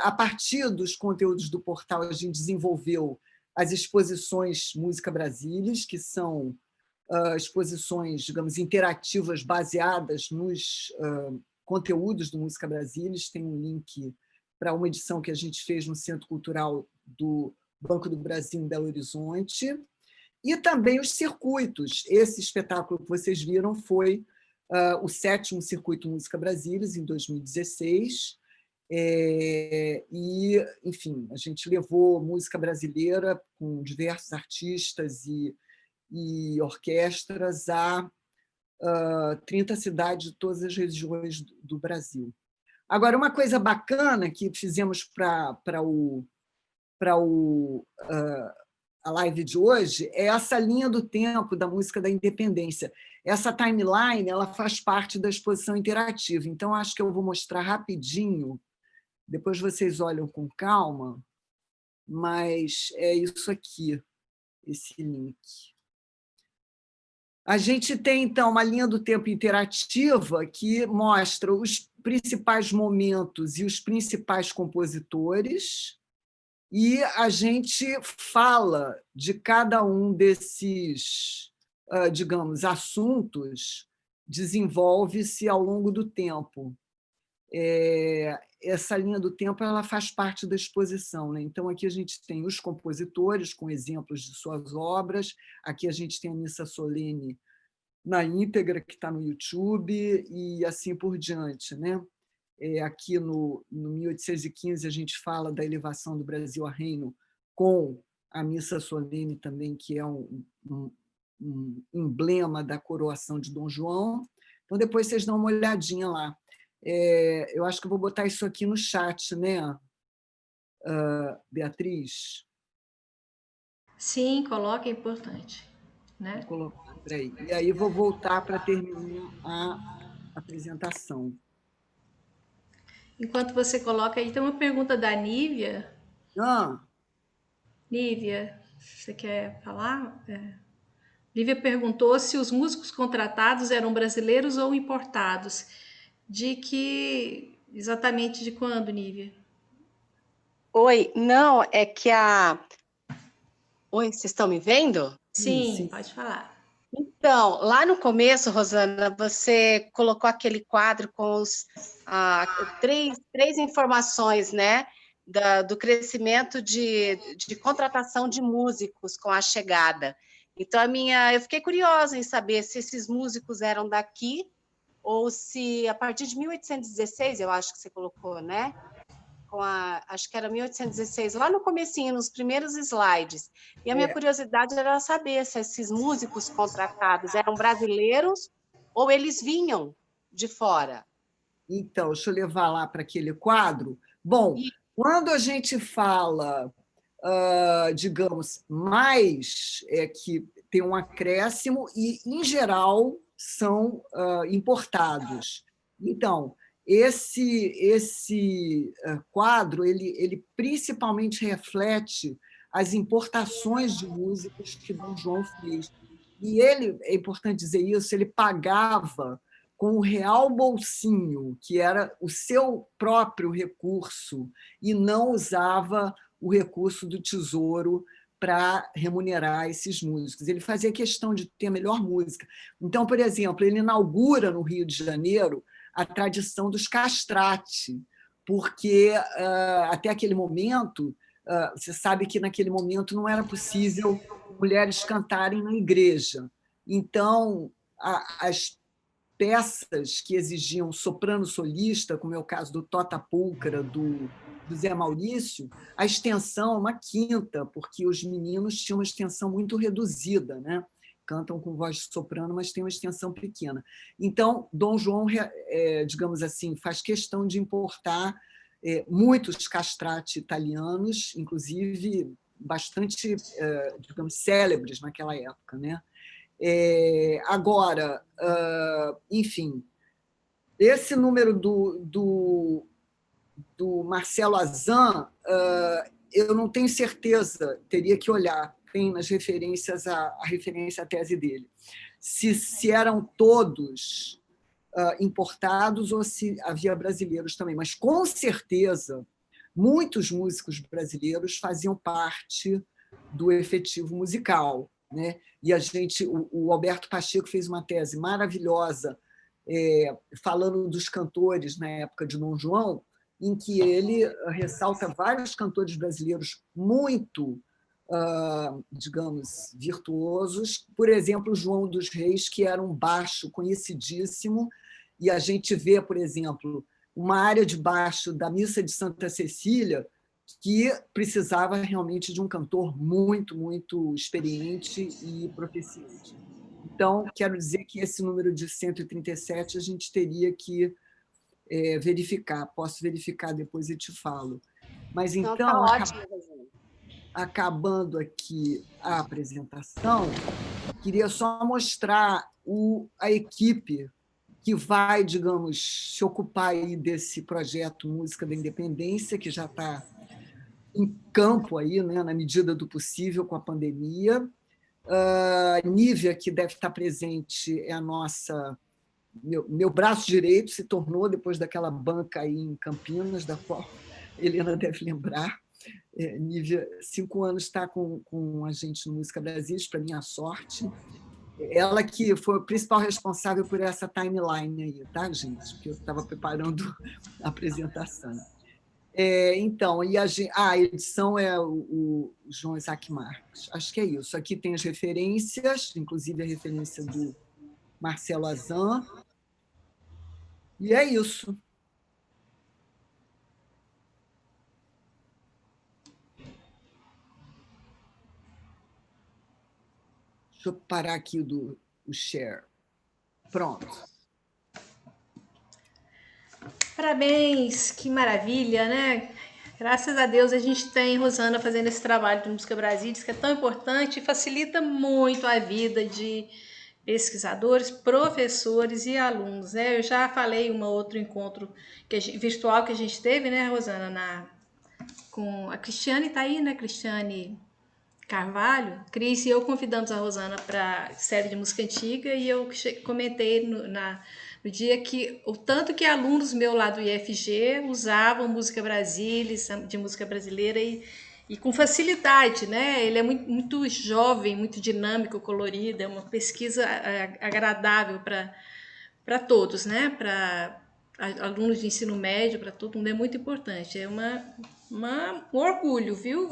A partir dos conteúdos do portal, a gente desenvolveu as exposições Música Brasilis, que são exposições, digamos, interativas baseadas nos conteúdos do Música Brasilis. Tem um link para uma edição que a gente fez no Centro Cultural do Banco do Brasil, em Belo Horizonte. E também os circuitos. Esse espetáculo que vocês viram foi o 7º Circuito Música Brasilis, em 2016. E, enfim, a gente levou música brasileira com diversos artistas e orquestras a 30 cidades de todas as regiões do Brasil. Agora, uma coisa bacana que fizemos para a live de hoje é essa linha do tempo da música da independência. Essa timeline ela faz parte da exposição interativa, então acho que eu vou mostrar rapidinho, depois vocês olham com calma, mas é isso aqui, esse link. A gente tem, então, uma linha do tempo interativa que mostra os principais momentos e os principais compositores, e a gente fala de cada um desses, digamos, assuntos, desenvolve-se ao longo do tempo. Essa linha do tempo ela faz parte da exposição, né? Então, aqui a gente tem os compositores, com exemplos de suas obras, aqui a gente tem a Missa Solene na íntegra, que está no YouTube, e assim por diante, né? Aqui no 1815 a gente fala da elevação do Brasil a reino, com a Missa Solene também, que é um emblema da coroação de Dom João. Então, depois vocês dão uma olhadinha lá. Eu acho que eu vou botar isso aqui no chat, né, Beatriz? Sim, coloca, é importante, né? Vou colocar por aí. E aí vou voltar para terminar a apresentação. Enquanto você coloca aí, tem uma pergunta da Nívia. Nívia, você quer falar? Nívia perguntou se os músicos contratados eram brasileiros ou importados. Exatamente de quando, Nívia? Oi, não, é que a... Oi, vocês estão me vendo? Sim, pode falar. Então, lá no começo, Rosana, você colocou aquele quadro com três informações, né, do crescimento de contratação de músicos com a chegada. Então, eu fiquei curiosa em saber se esses músicos eram daqui ou se, a partir de 1816, eu acho que você colocou, né? Acho que era 1816, lá no comecinho, nos primeiros slides. E a minha curiosidade era saber se esses músicos contratados eram brasileiros ou eles vinham de fora. Então, deixa eu levar lá para aquele quadro. Bom, quando a gente fala, digamos, mais que tem um acréscimo e, em geral, são importados. Então, esse quadro ele principalmente reflete as importações de músicos que Dom João fez. E ele, é importante dizer isso, ele pagava com o real bolsinho, que era o seu próprio recurso, e não usava o recurso do tesouro para remunerar esses músicos. Ele fazia questão de ter a melhor música. Então, por exemplo, ele inaugura no Rio de Janeiro a tradição dos castrati, porque até aquele momento, você sabe que naquele momento não era possível mulheres cantarem na igreja. Então, as peças que exigiam soprano solista, como é o caso do Tota Púlcara, do Zé Maurício, a extensão é uma quinta, porque os meninos tinham uma extensão muito reduzida, né? Cantam com voz de soprano, mas tem uma extensão pequena. Então, Dom João, digamos assim, faz questão de importar muitos castrati italianos, inclusive bastante, digamos, célebres naquela época, né? Agora, enfim, esse número do Marcelo Azan, eu não tenho certeza, teria que olhar. tem nas referências a referência à tese dele. Se eram todos importados ou se havia brasileiros também, mas com certeza muitos músicos brasileiros faziam parte do efetivo musical, né? E o Alberto Pacheco fez uma tese maravilhosa falando dos cantores na época de Dom João, em que ele ressalta vários cantores brasileiros muito, digamos, virtuosos. Por exemplo, João dos Reis, que era um baixo conhecidíssimo, e a gente vê, por exemplo, uma área de baixo da Missa de Santa Cecília que precisava realmente de um cantor muito, muito experiente e proficiente. Então, quero dizer que esse número de 137 a gente teria que verificar. Posso verificar depois e te falo. Mas, então, tá ótimo, acabando aqui a apresentação, queria só mostrar a equipe que vai, digamos, se ocupar aí desse projeto Música da Independência, que já está em campo aí, né, na medida do possível com a pandemia. Nívia, que deve estar presente, é a nossa... Meu braço direito se tornou depois daquela banca aí em Campinas, da qual Helena deve lembrar. Nívia, 5 anos está com a gente no Música Brasilis, para minha sorte. Ela que foi a principal responsável por essa timeline aí, tá, gente? Porque eu estava preparando a apresentação. Então, e a edição é o João Isaac Marques. Acho que é isso. Aqui tem as referências, inclusive a referência do Marcelo Azan. E é isso. Deixa eu parar aqui o share. Pronto. Parabéns, que maravilha, né? Graças a Deus a gente tem Rosana fazendo esse trabalho de Música Brasilis, que é tão importante e facilita muito a vida de pesquisadores, professores e alunos, né? Eu já falei em outro encontro virtual que a gente teve, né, Rosana, com a Cristiane, tá aí, né, Cristiane Carvalho. Cris e eu convidamos a Rosana para a série de música antiga e eu comentei no dia que o tanto que alunos meus lá do IFG usavam música Brasilis, de música brasileira e com facilidade, né? Ele é muito, muito jovem, muito dinâmico, colorido, é uma pesquisa agradável para todos, né? Para alunos de ensino médio, para todo mundo, é muito importante. É um orgulho, viu?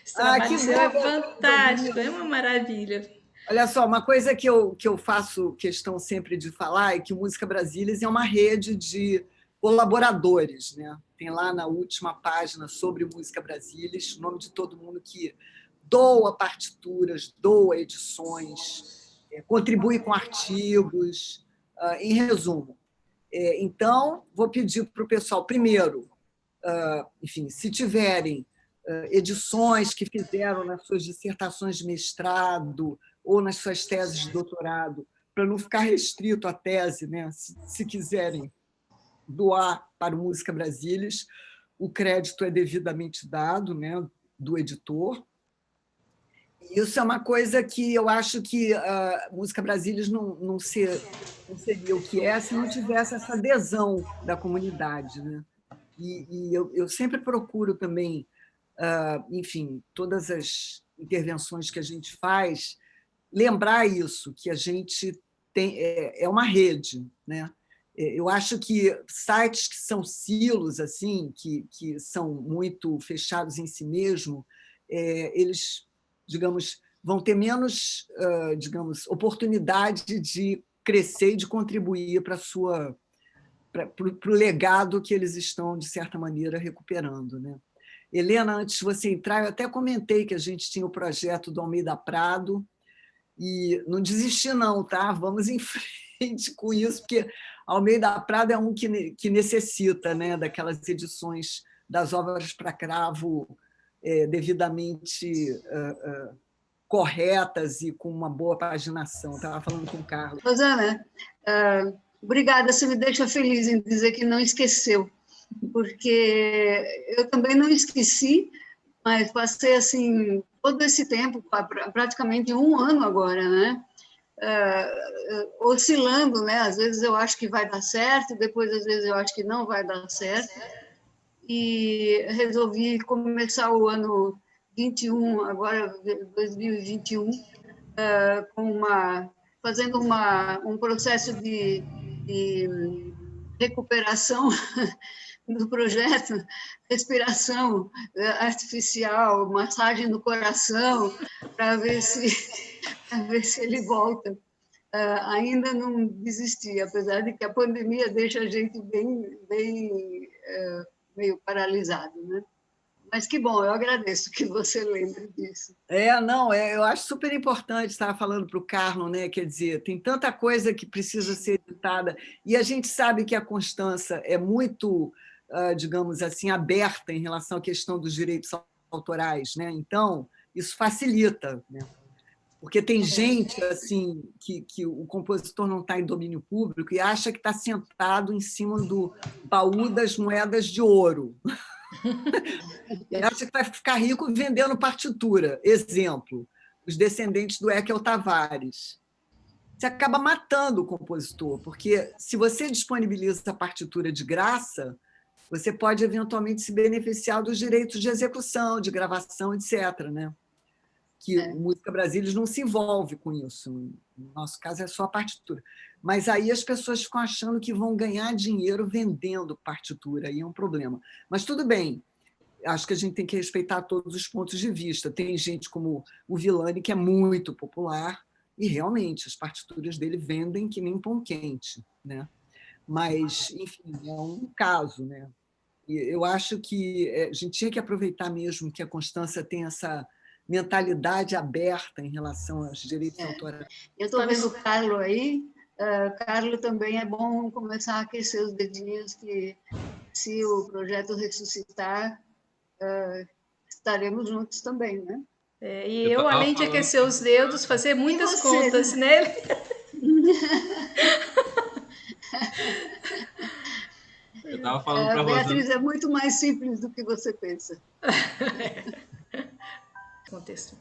Esse trabalho seu é fantástico, é uma maravilha. Olha só, uma coisa que eu faço questão sempre de falar é que o Música Brasilis é uma rede de colaboradores, né? Tem lá na última página sobre Música Brasilis o nome de todo mundo que doa partituras, doa edições, contribui com artigos, em resumo. Então, vou pedir para o pessoal, primeiro, enfim, se tiverem edições que fizeram nas suas dissertações de mestrado ou nas suas teses de doutorado, para não ficar restrito à tese, né? Se quiserem doar para o Música Brasilis, o crédito é devidamente dado, né, do editor. Isso é uma coisa que eu acho que a Música Brasilis não seria o que é se não tivesse essa adesão da comunidade, né? E eu sempre procuro também, enfim, todas as intervenções que a gente faz, lembrar isso, que a gente tem, é uma rede, né? Eu acho que sites que são silos, assim, que são muito fechados em si mesmo, eles, digamos, vão ter menos, digamos, oportunidade de crescer e de contribuir para o legado que eles estão, de certa maneira, recuperando, né? Helena, antes de você entrar, eu até comentei que a gente tinha o projeto do Almeida Prado, e não desisti não, tá? Vamos em frente com isso, porque Almeida Prado é um que necessita, né, daquelas edições das obras para cravo devidamente corretas e com uma boa paginação. Estava falando com o Carlos. Rosana, obrigada, você me deixa feliz em dizer que não esqueceu, porque eu também não esqueci, mas passei assim todo esse tempo, praticamente 1 ano agora, né? Oscilando, né? Às vezes eu acho que vai dar certo, depois às vezes eu acho que não vai dar certo. E resolvi começar o ano 21, agora 2021, fazendo um processo de recuperação do projeto, respiração artificial, massagem no coração, para ver se ele volta. Ainda não desisti, apesar de que a pandemia deixa a gente bem meio paralisado, né? Mas que bom, eu agradeço que você lembre disso. Não, eu acho super importante, estava falando para o Carlos, né? Quer dizer, tem tanta coisa que precisa ser editada, e a gente sabe que a Constança é muito, digamos assim, aberta em relação à questão dos direitos autorais, né? Então, isso facilita, né? Porque tem gente assim que o compositor não está em domínio público e acha que está sentado em cima do baú das moedas de ouro. E acha que vai ficar rico vendendo partitura. Exemplo, os descendentes do Ekel Tavares. Você acaba matando o compositor, porque se você disponibiliza a partitura de graça, você pode eventualmente se beneficiar dos direitos de execução, de gravação, etc., né? Que o Música Brasília não se envolve com isso. No nosso caso, é só a partitura. Mas aí as pessoas ficam achando que vão ganhar dinheiro vendendo partitura, aí é um problema. Mas tudo bem, acho que a gente tem que respeitar todos os pontos de vista. Tem gente como o Villani, que é muito popular, e realmente as partituras dele vendem que nem pão quente, né? Mas, enfim, é um caso, né? E eu acho que a gente tinha que aproveitar mesmo que a Constância tem essa mentalidade aberta em relação aos direitos autorais. Eu estou vendo o Carlos aí. Carlos, também é bom começar a aquecer os dedinhos, que se o projeto ressuscitar, estaremos juntos também, né? E eu, além de aquecer os dedos, fazer muitas contas nele. Eu estava falando para a Beatriz, é muito mais simples do que você pensa. Contexto.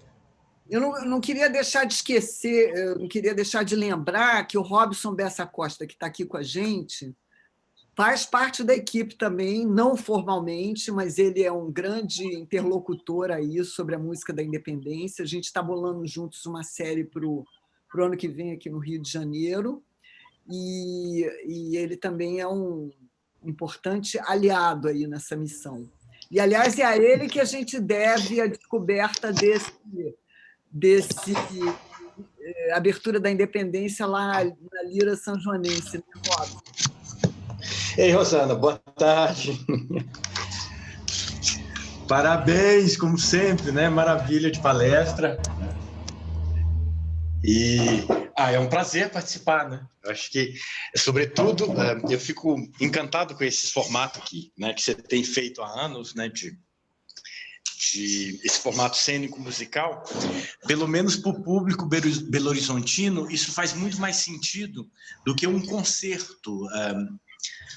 Eu não queria deixar de esquecer, eu não queria deixar de lembrar que o Robson Bessa Costa, que está aqui com a gente, faz parte da equipe também, não formalmente, mas ele é um grande interlocutor aí sobre a música da independência. A gente está bolando juntos uma série para o ano que vem aqui no Rio de Janeiro, e ele também é um importante aliado aí nessa missão. E, aliás, é a ele que a gente deve a descoberta desse abertura da independência lá na Lira São Joanense, né, Robson? Ei, Rosana, boa tarde. Parabéns, como sempre, né? Maravilha de palestra. E é um prazer participar, né? Eu acho que, sobretudo, eu fico encantado com esse formato aqui, né? Que você tem feito há anos, né? De esse formato cênico-musical, pelo menos para o público belo-horizontino, isso faz muito mais sentido do que um concerto,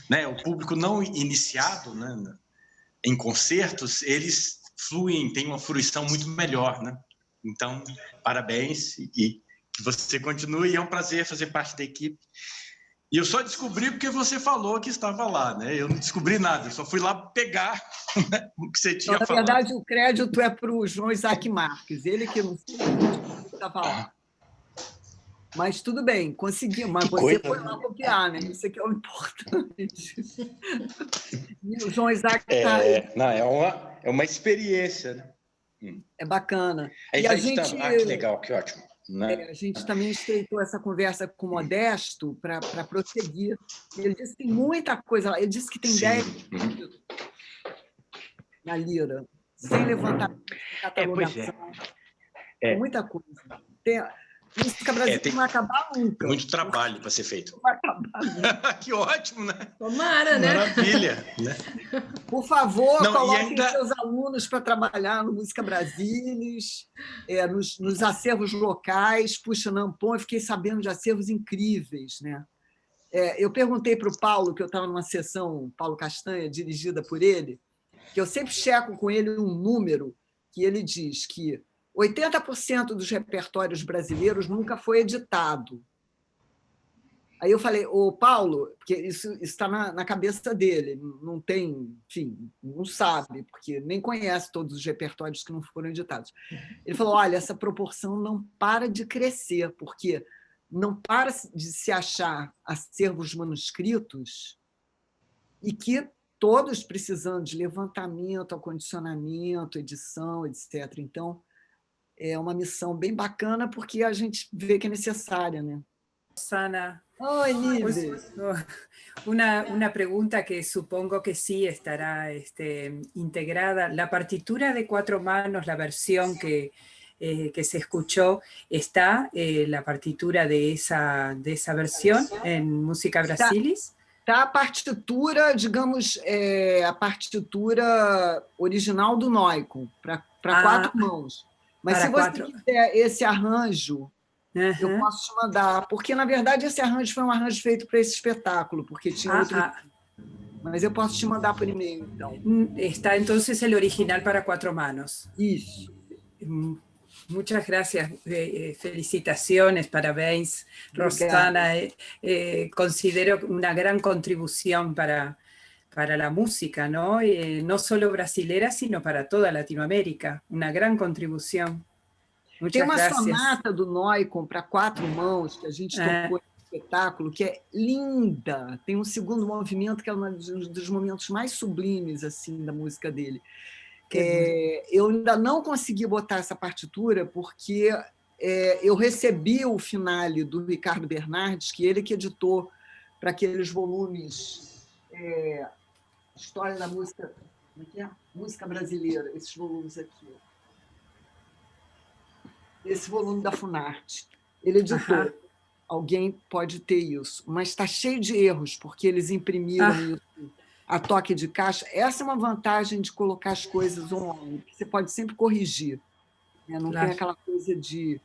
né? O público não iniciado, né, em concertos, eles fluem, têm uma fruição muito melhor, né? Então, parabéns e que você continue, é um prazer fazer parte da equipe. E eu só descobri porque você falou que estava lá, né? Eu não descobri nada, eu só fui lá pegar, né, o que você tinha falado. Na verdade, o crédito é para o João Isaac Marques, ele que não estava lá. Mas tudo bem, conseguiu. Mas você foi lá copiar, né? Isso aqui é o importante. E o João Isaac está aí. É uma experiência, né? É bacana. E a gente... que legal, que ótimo. Né? A gente também estreitou essa conversa com o Modesto para prosseguir. Ele disse que tem muita coisa lá. Ele disse que tem 10 na Lira, sem levantamento de catalogação. Tem muita coisa. Música brasileira não vai acabar nunca. Muito trabalho para ser feito. Não vai acabar nunca. Que ótimo, né? Tomara, né? Maravilha. Né? Por favor, coloquem seus alunos para trabalhar no Música Brasilis, nos acervos locais. Puxa, Nampon, eu fiquei sabendo de acervos incríveis, né? Eu perguntei para o Paulo, que eu estava numa sessão, Paulo Castanha, dirigida por ele, que eu sempre checo com ele um número que ele diz que 80% dos repertórios brasileiros nunca foi editado. Aí eu falei, ô Paulo, porque isso está na cabeça dele, não tem, enfim, não sabe, porque nem conhece todos os repertórios que não foram editados. Ele falou, olha, essa proporção não para de crescer, porque não para de se achar acervos manuscritos e que todos precisando de levantamento, acondicionamento, edição, etc. Então, é uma missão bem bacana, porque a gente vê que é necessária, né? Rosana, Oi, pues, Lives. una pregunta que supongo que sí estará integrada. La partitura de 4 manos, la versión que se escuchó, ¿está la partitura de esa versión en Música Brasilis? Tá a partitura, digamos, a partitura original do Noicon, para 4 mãos. Mas se você quiser esse arranjo, eu posso te mandar, porque, na verdade, esse arranjo foi um arranjo feito para esse espetáculo, porque tinha outro... Mas eu posso te mandar por e-mail, então. Está, entonces, el original para 4 manos. Isso. Muchas gracias, felicitaciones, parabéns, Rosana. Considero una gran contribución para la música, ¿no? No solo brasilera, sino para toda Latinoamérica. Una gran contribución. Muchas Tem uma gracias. sonata do Noicon para 4 mãos, que a gente tocou no espetáculo, que é linda. Tem um segundo movimento, que é um dos momentos mais sublimes assim, da música dele. Eu ainda não consegui botar essa partitura, porque eu recebi o finale do Ricardo Bernardes, que ele que editou para aqueles volumes História da Música, Música Brasileira, esses volumes aqui. Esse volume da Funarte. Ele editou. Alguém pode ter isso, mas está cheio de erros, porque eles imprimiram isso a toque de caixa. Essa é uma vantagem de colocar as coisas online, que você pode sempre corrigir, né? Não tem aquela coisa de,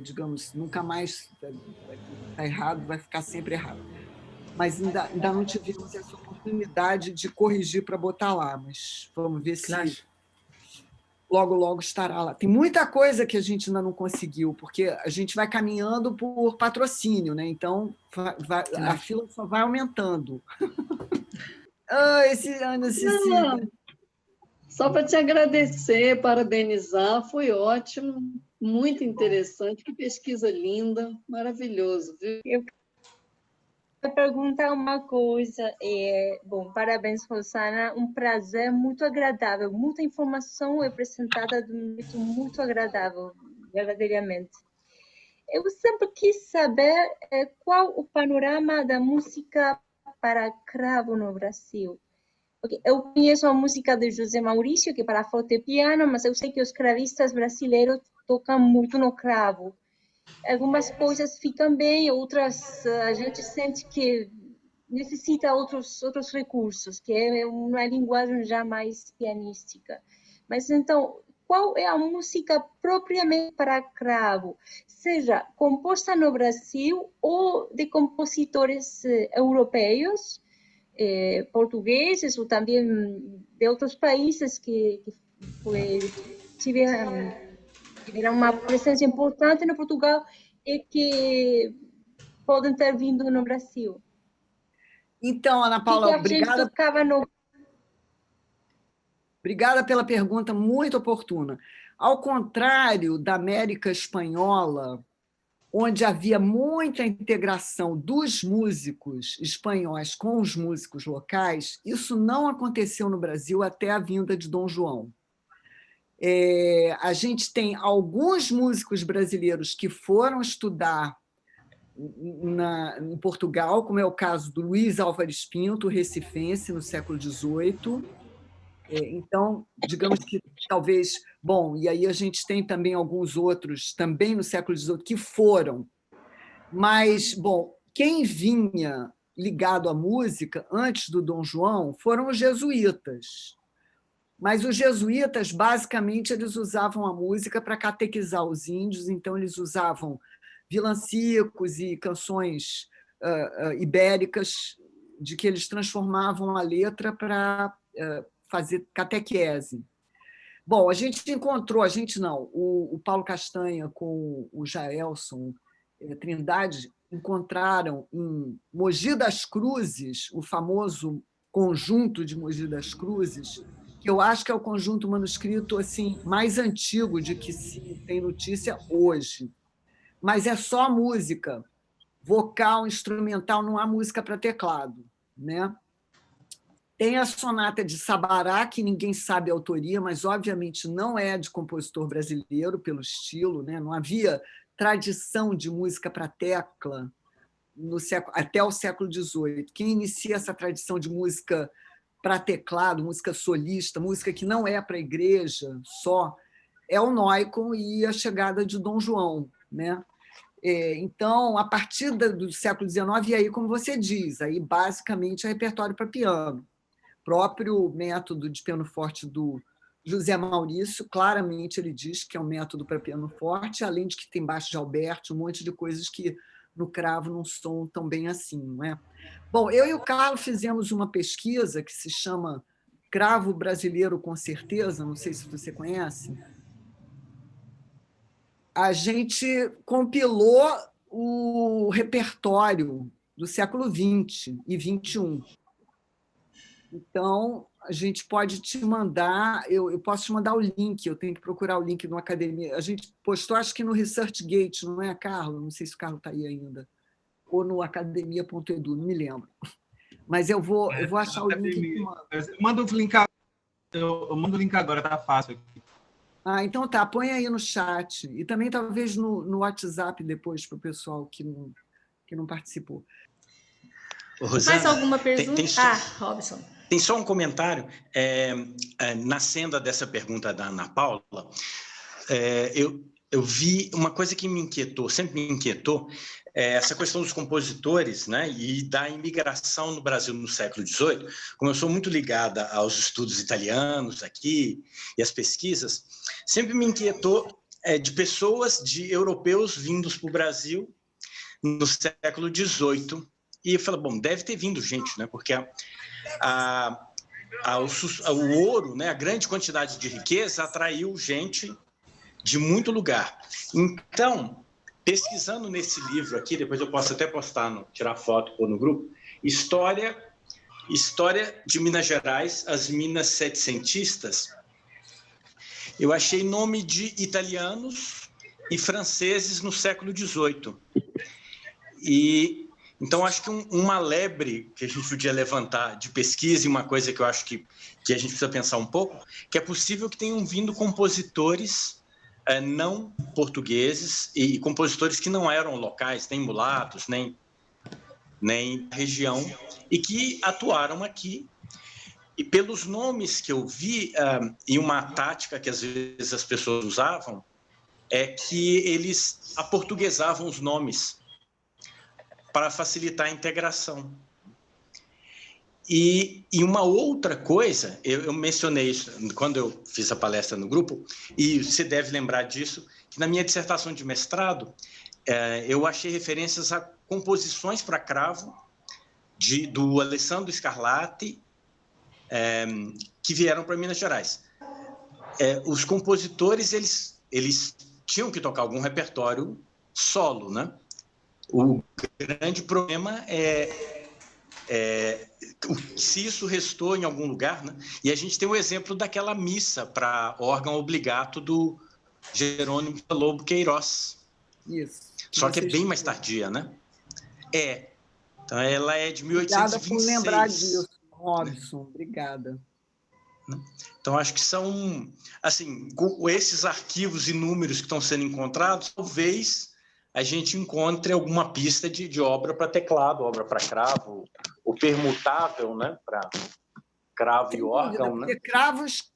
digamos, nunca mais está errado, vai ficar sempre errado. Mas ainda não tivemos essa oportunidade de corrigir para botar lá, mas vamos ver se logo, logo estará lá. Tem muita coisa que a gente ainda não conseguiu, porque a gente vai caminhando por patrocínio, né? Então a fila só vai aumentando. Ana Cecília. Só para te agradecer, parabenizar, foi ótimo, muito interessante, que pesquisa linda, maravilhoso, viu? Eu quero perguntar uma coisa, bom, parabéns, Rosana, um prazer muito agradável, muita informação apresentada de um jeito muito agradável, verdadeiramente. Eu sempre quis saber qual o panorama da música para cravo no Brasil. Porque eu conheço a música de José Maurício, que é para fortepiano, mas eu sei que os cravistas brasileiros tocam muito no cravo. Algumas coisas ficam bem, outras a gente sente que necessita outros recursos, que é uma linguagem já mais pianística. Mas então, qual é a música propriamente para cravo? Seja composta no Brasil ou de compositores europeus, portugueses ou também de outros países que tiveram uma presença importante no Portugal e que podem ter vindo no Brasil. Então, Ana Paula, obrigada. No... Obrigada pela pergunta muito oportuna. Ao contrário da América Espanhola, onde havia muita integração dos músicos espanhóis com os músicos locais, isso não aconteceu no Brasil até a vinda de Dom João. A gente tem alguns músicos brasileiros que foram estudar em Portugal, como é o caso do Luiz Álvares Pinto, recifense, no século XVIII. Então, digamos que talvez... Bom, e aí a gente tem também alguns outros, também no século XVIII, que foram. Mas, bom, quem vinha ligado à música antes do Dom João foram os jesuítas. Mas os jesuítas, basicamente, eles usavam a música para catequizar os índios, então eles usavam vilancicos e canções ibéricas, de que eles transformavam a letra para fazer catequese. Bom, a gente encontrou, a gente não, o Paulo Castanha com o Jaelson Trindade encontraram em Mogi das Cruzes, o famoso conjunto de Mogi das Cruzes, que eu acho que é o conjunto manuscrito assim, mais antigo de que se tem notícia hoje. Mas é só música, vocal, instrumental, não há música para teclado, né? Tem a sonata de Sabará, que ninguém sabe a autoria, mas obviamente não é de compositor brasileiro pelo estilo, né? Não havia tradição de música para tecla no século, até o século XVIII. Quem inicia essa tradição de música para teclado, música solista, música que não é para a igreja só, é o Noicon e a chegada de Dom João, né? Então, a partir do século XIX, e aí, como você diz, aí basicamente é repertório para piano. O próprio método de pianoforte do José Maurício, claramente ele diz que é um método para pianoforte, além de que tem baixo de Alberti, um monte de coisas que no cravo não são tão bem assim, não é? Bom, eu e o Carlos fizemos uma pesquisa que se chama Cravo Brasileiro com Certeza, não sei se você conhece. A gente compilou o repertório do século XX e XXI. Então, a gente pode te mandar, eu posso te mandar o link, eu tenho que procurar o link no Academia. A gente postou, acho que no ResearchGate, não é, Carlos? Não sei se o Carlos está aí ainda. Ou no academia.edu, não me lembro. Mas eu vou achar o link e te mando. Eu mando o link agora, tá fácil aqui. Então tá, põe aí no chat. E também talvez no WhatsApp depois para o pessoal que não participou. Rosana, mais alguma pergunta? Robson. Tem só um comentário. Na senda dessa pergunta da Ana Paula, eu vi uma coisa que me inquietou, sempre me inquietou, essa questão dos compositores, né, e da imigração no Brasil no século XVIII. Como eu sou muito ligada aos estudos italianos aqui e às pesquisas, sempre me inquietou de pessoas, de europeus vindos para o Brasil no século XVIII. E eu falei, bom, deve ter vindo gente, né, porque o ouro, né, a grande quantidade de riqueza atraiu gente de muito lugar. Então, pesquisando nesse livro aqui, depois eu posso até postar, tirar foto, pôr no grupo, História de Minas Gerais, as Minas Setecentistas, eu achei nome de italianos e franceses no século XVIII. Então, acho que uma lebre que a gente podia levantar de pesquisa, e uma coisa que eu acho que a gente precisa pensar um pouco, que é possível que tenham vindo compositores não portugueses e compositores que não eram locais, nem mulatos, nem região, e que atuaram aqui. E pelos nomes que eu vi, e uma tática que às vezes as pessoas usavam, é que eles aportuguesavam os nomes para facilitar a integração. E uma outra coisa, eu mencionei isso quando eu fiz a palestra no grupo, e você deve lembrar disso, que na minha dissertação de mestrado, eu achei referências a composições para cravo do Alessandro Scarlatti, que vieram para Minas Gerais. Os compositores, eles tinham que tocar algum repertório solo, né? O grande problema se isso restou em algum lugar, né? E a gente tem o exemplo daquela missa para órgão obligato do Jerônimo Lobo Queiroz. Isso. Só que é bem mais tardia, né? Então, ela é de 1826. Obrigada por lembrar disso, Robson. Obrigada. Então, acho que são, assim, com esses arquivos e números que estão sendo encontrados, talvez a gente encontre alguma pista de obra para teclado, obra para cravo, o permutável, né, para cravo e órgão, né?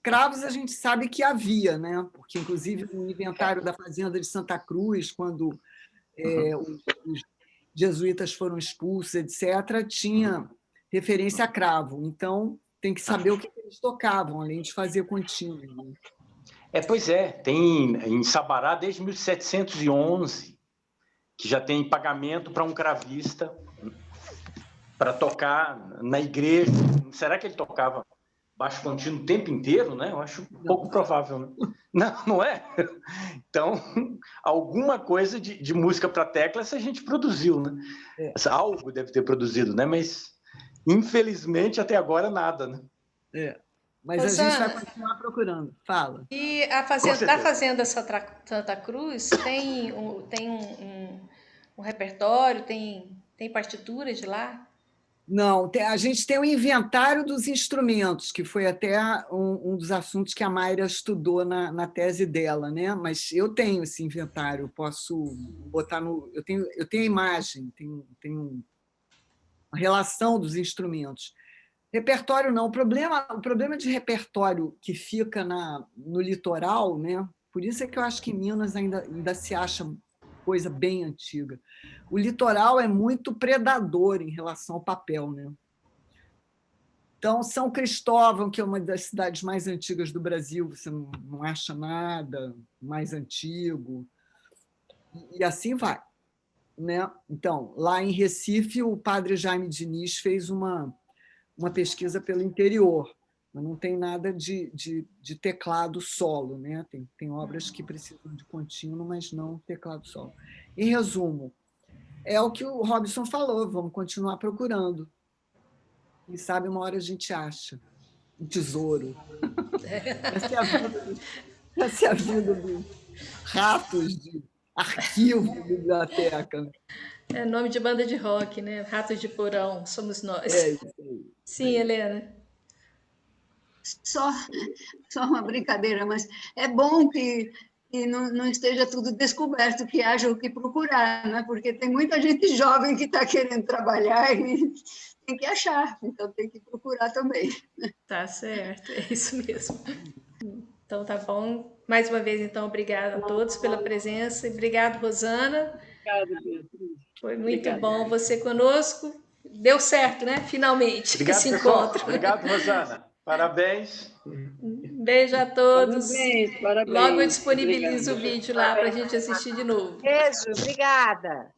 Cravos a gente sabe que havia, né? Porque inclusive no inventário da fazenda de Santa Cruz, quando os jesuítas foram expulsos, etc., tinha referência a cravo. Então tem que saber o que eles tocavam, além de fazer contínuo. Né? Pois é, tem em Sabará desde 1711 que já tem pagamento para um cravista para tocar na igreja. Será que ele tocava baixo contínuo o tempo inteiro, né? Eu acho pouco provável, né? Não é? Então, alguma coisa de música para teclas a gente produziu, né? Algo deve ter produzido, né? Mas, infelizmente, até agora, nada, né? Mas Rosana, a gente vai continuar procurando. Fala. E a fazenda, da Fazenda Santa Cruz tem um repertório, tem partitura de lá? Não, a gente tem o inventário dos instrumentos, que foi até um dos assuntos que a Mayra estudou na tese dela, né? Mas eu tenho esse inventário, posso botar no. Eu tenho a imagem, tenho a relação dos instrumentos. Repertório não. O problema de repertório que fica no litoral, né? Por isso é que eu acho que em Minas ainda se acha coisa bem antiga. O litoral é muito predador em relação ao papel, né? Então, São Cristóvão, que é uma das cidades mais antigas do Brasil, você não acha nada mais antigo, e assim vai, né? Então, lá em Recife, o padre Jaime Diniz fez uma pesquisa pelo interior, mas não tem nada de teclado solo, né? Tem obras que precisam de contínuo, mas não teclado solo. Em resumo, é o que o Robson falou, vamos continuar procurando. Quem sabe uma hora a gente acha um tesouro. Essa é a vida dos ratos de arquivo de biblioteca. É nome de banda de rock, né? Ratos de Porão, somos nós. É isso aí. Sim, Helena. Só uma brincadeira, mas é bom que não esteja tudo descoberto, que haja o que procurar, né? Porque tem muita gente jovem que está querendo trabalhar e tem que achar, então tem que procurar também. Tá certo, é isso mesmo. Então tá bom. Mais uma vez, então, obrigada a todos pela presença. E obrigado, Rosana. Obrigada, Beatriz. Foi muito bom você conosco. Deu certo, né? Finalmente, obrigado, esse pessoal. encontro. Obrigado, Rosana. Parabéns. Beijo a todos. Parabéns. Logo eu disponibilizo o vídeo lá para a gente assistir de novo. Beijo, obrigada.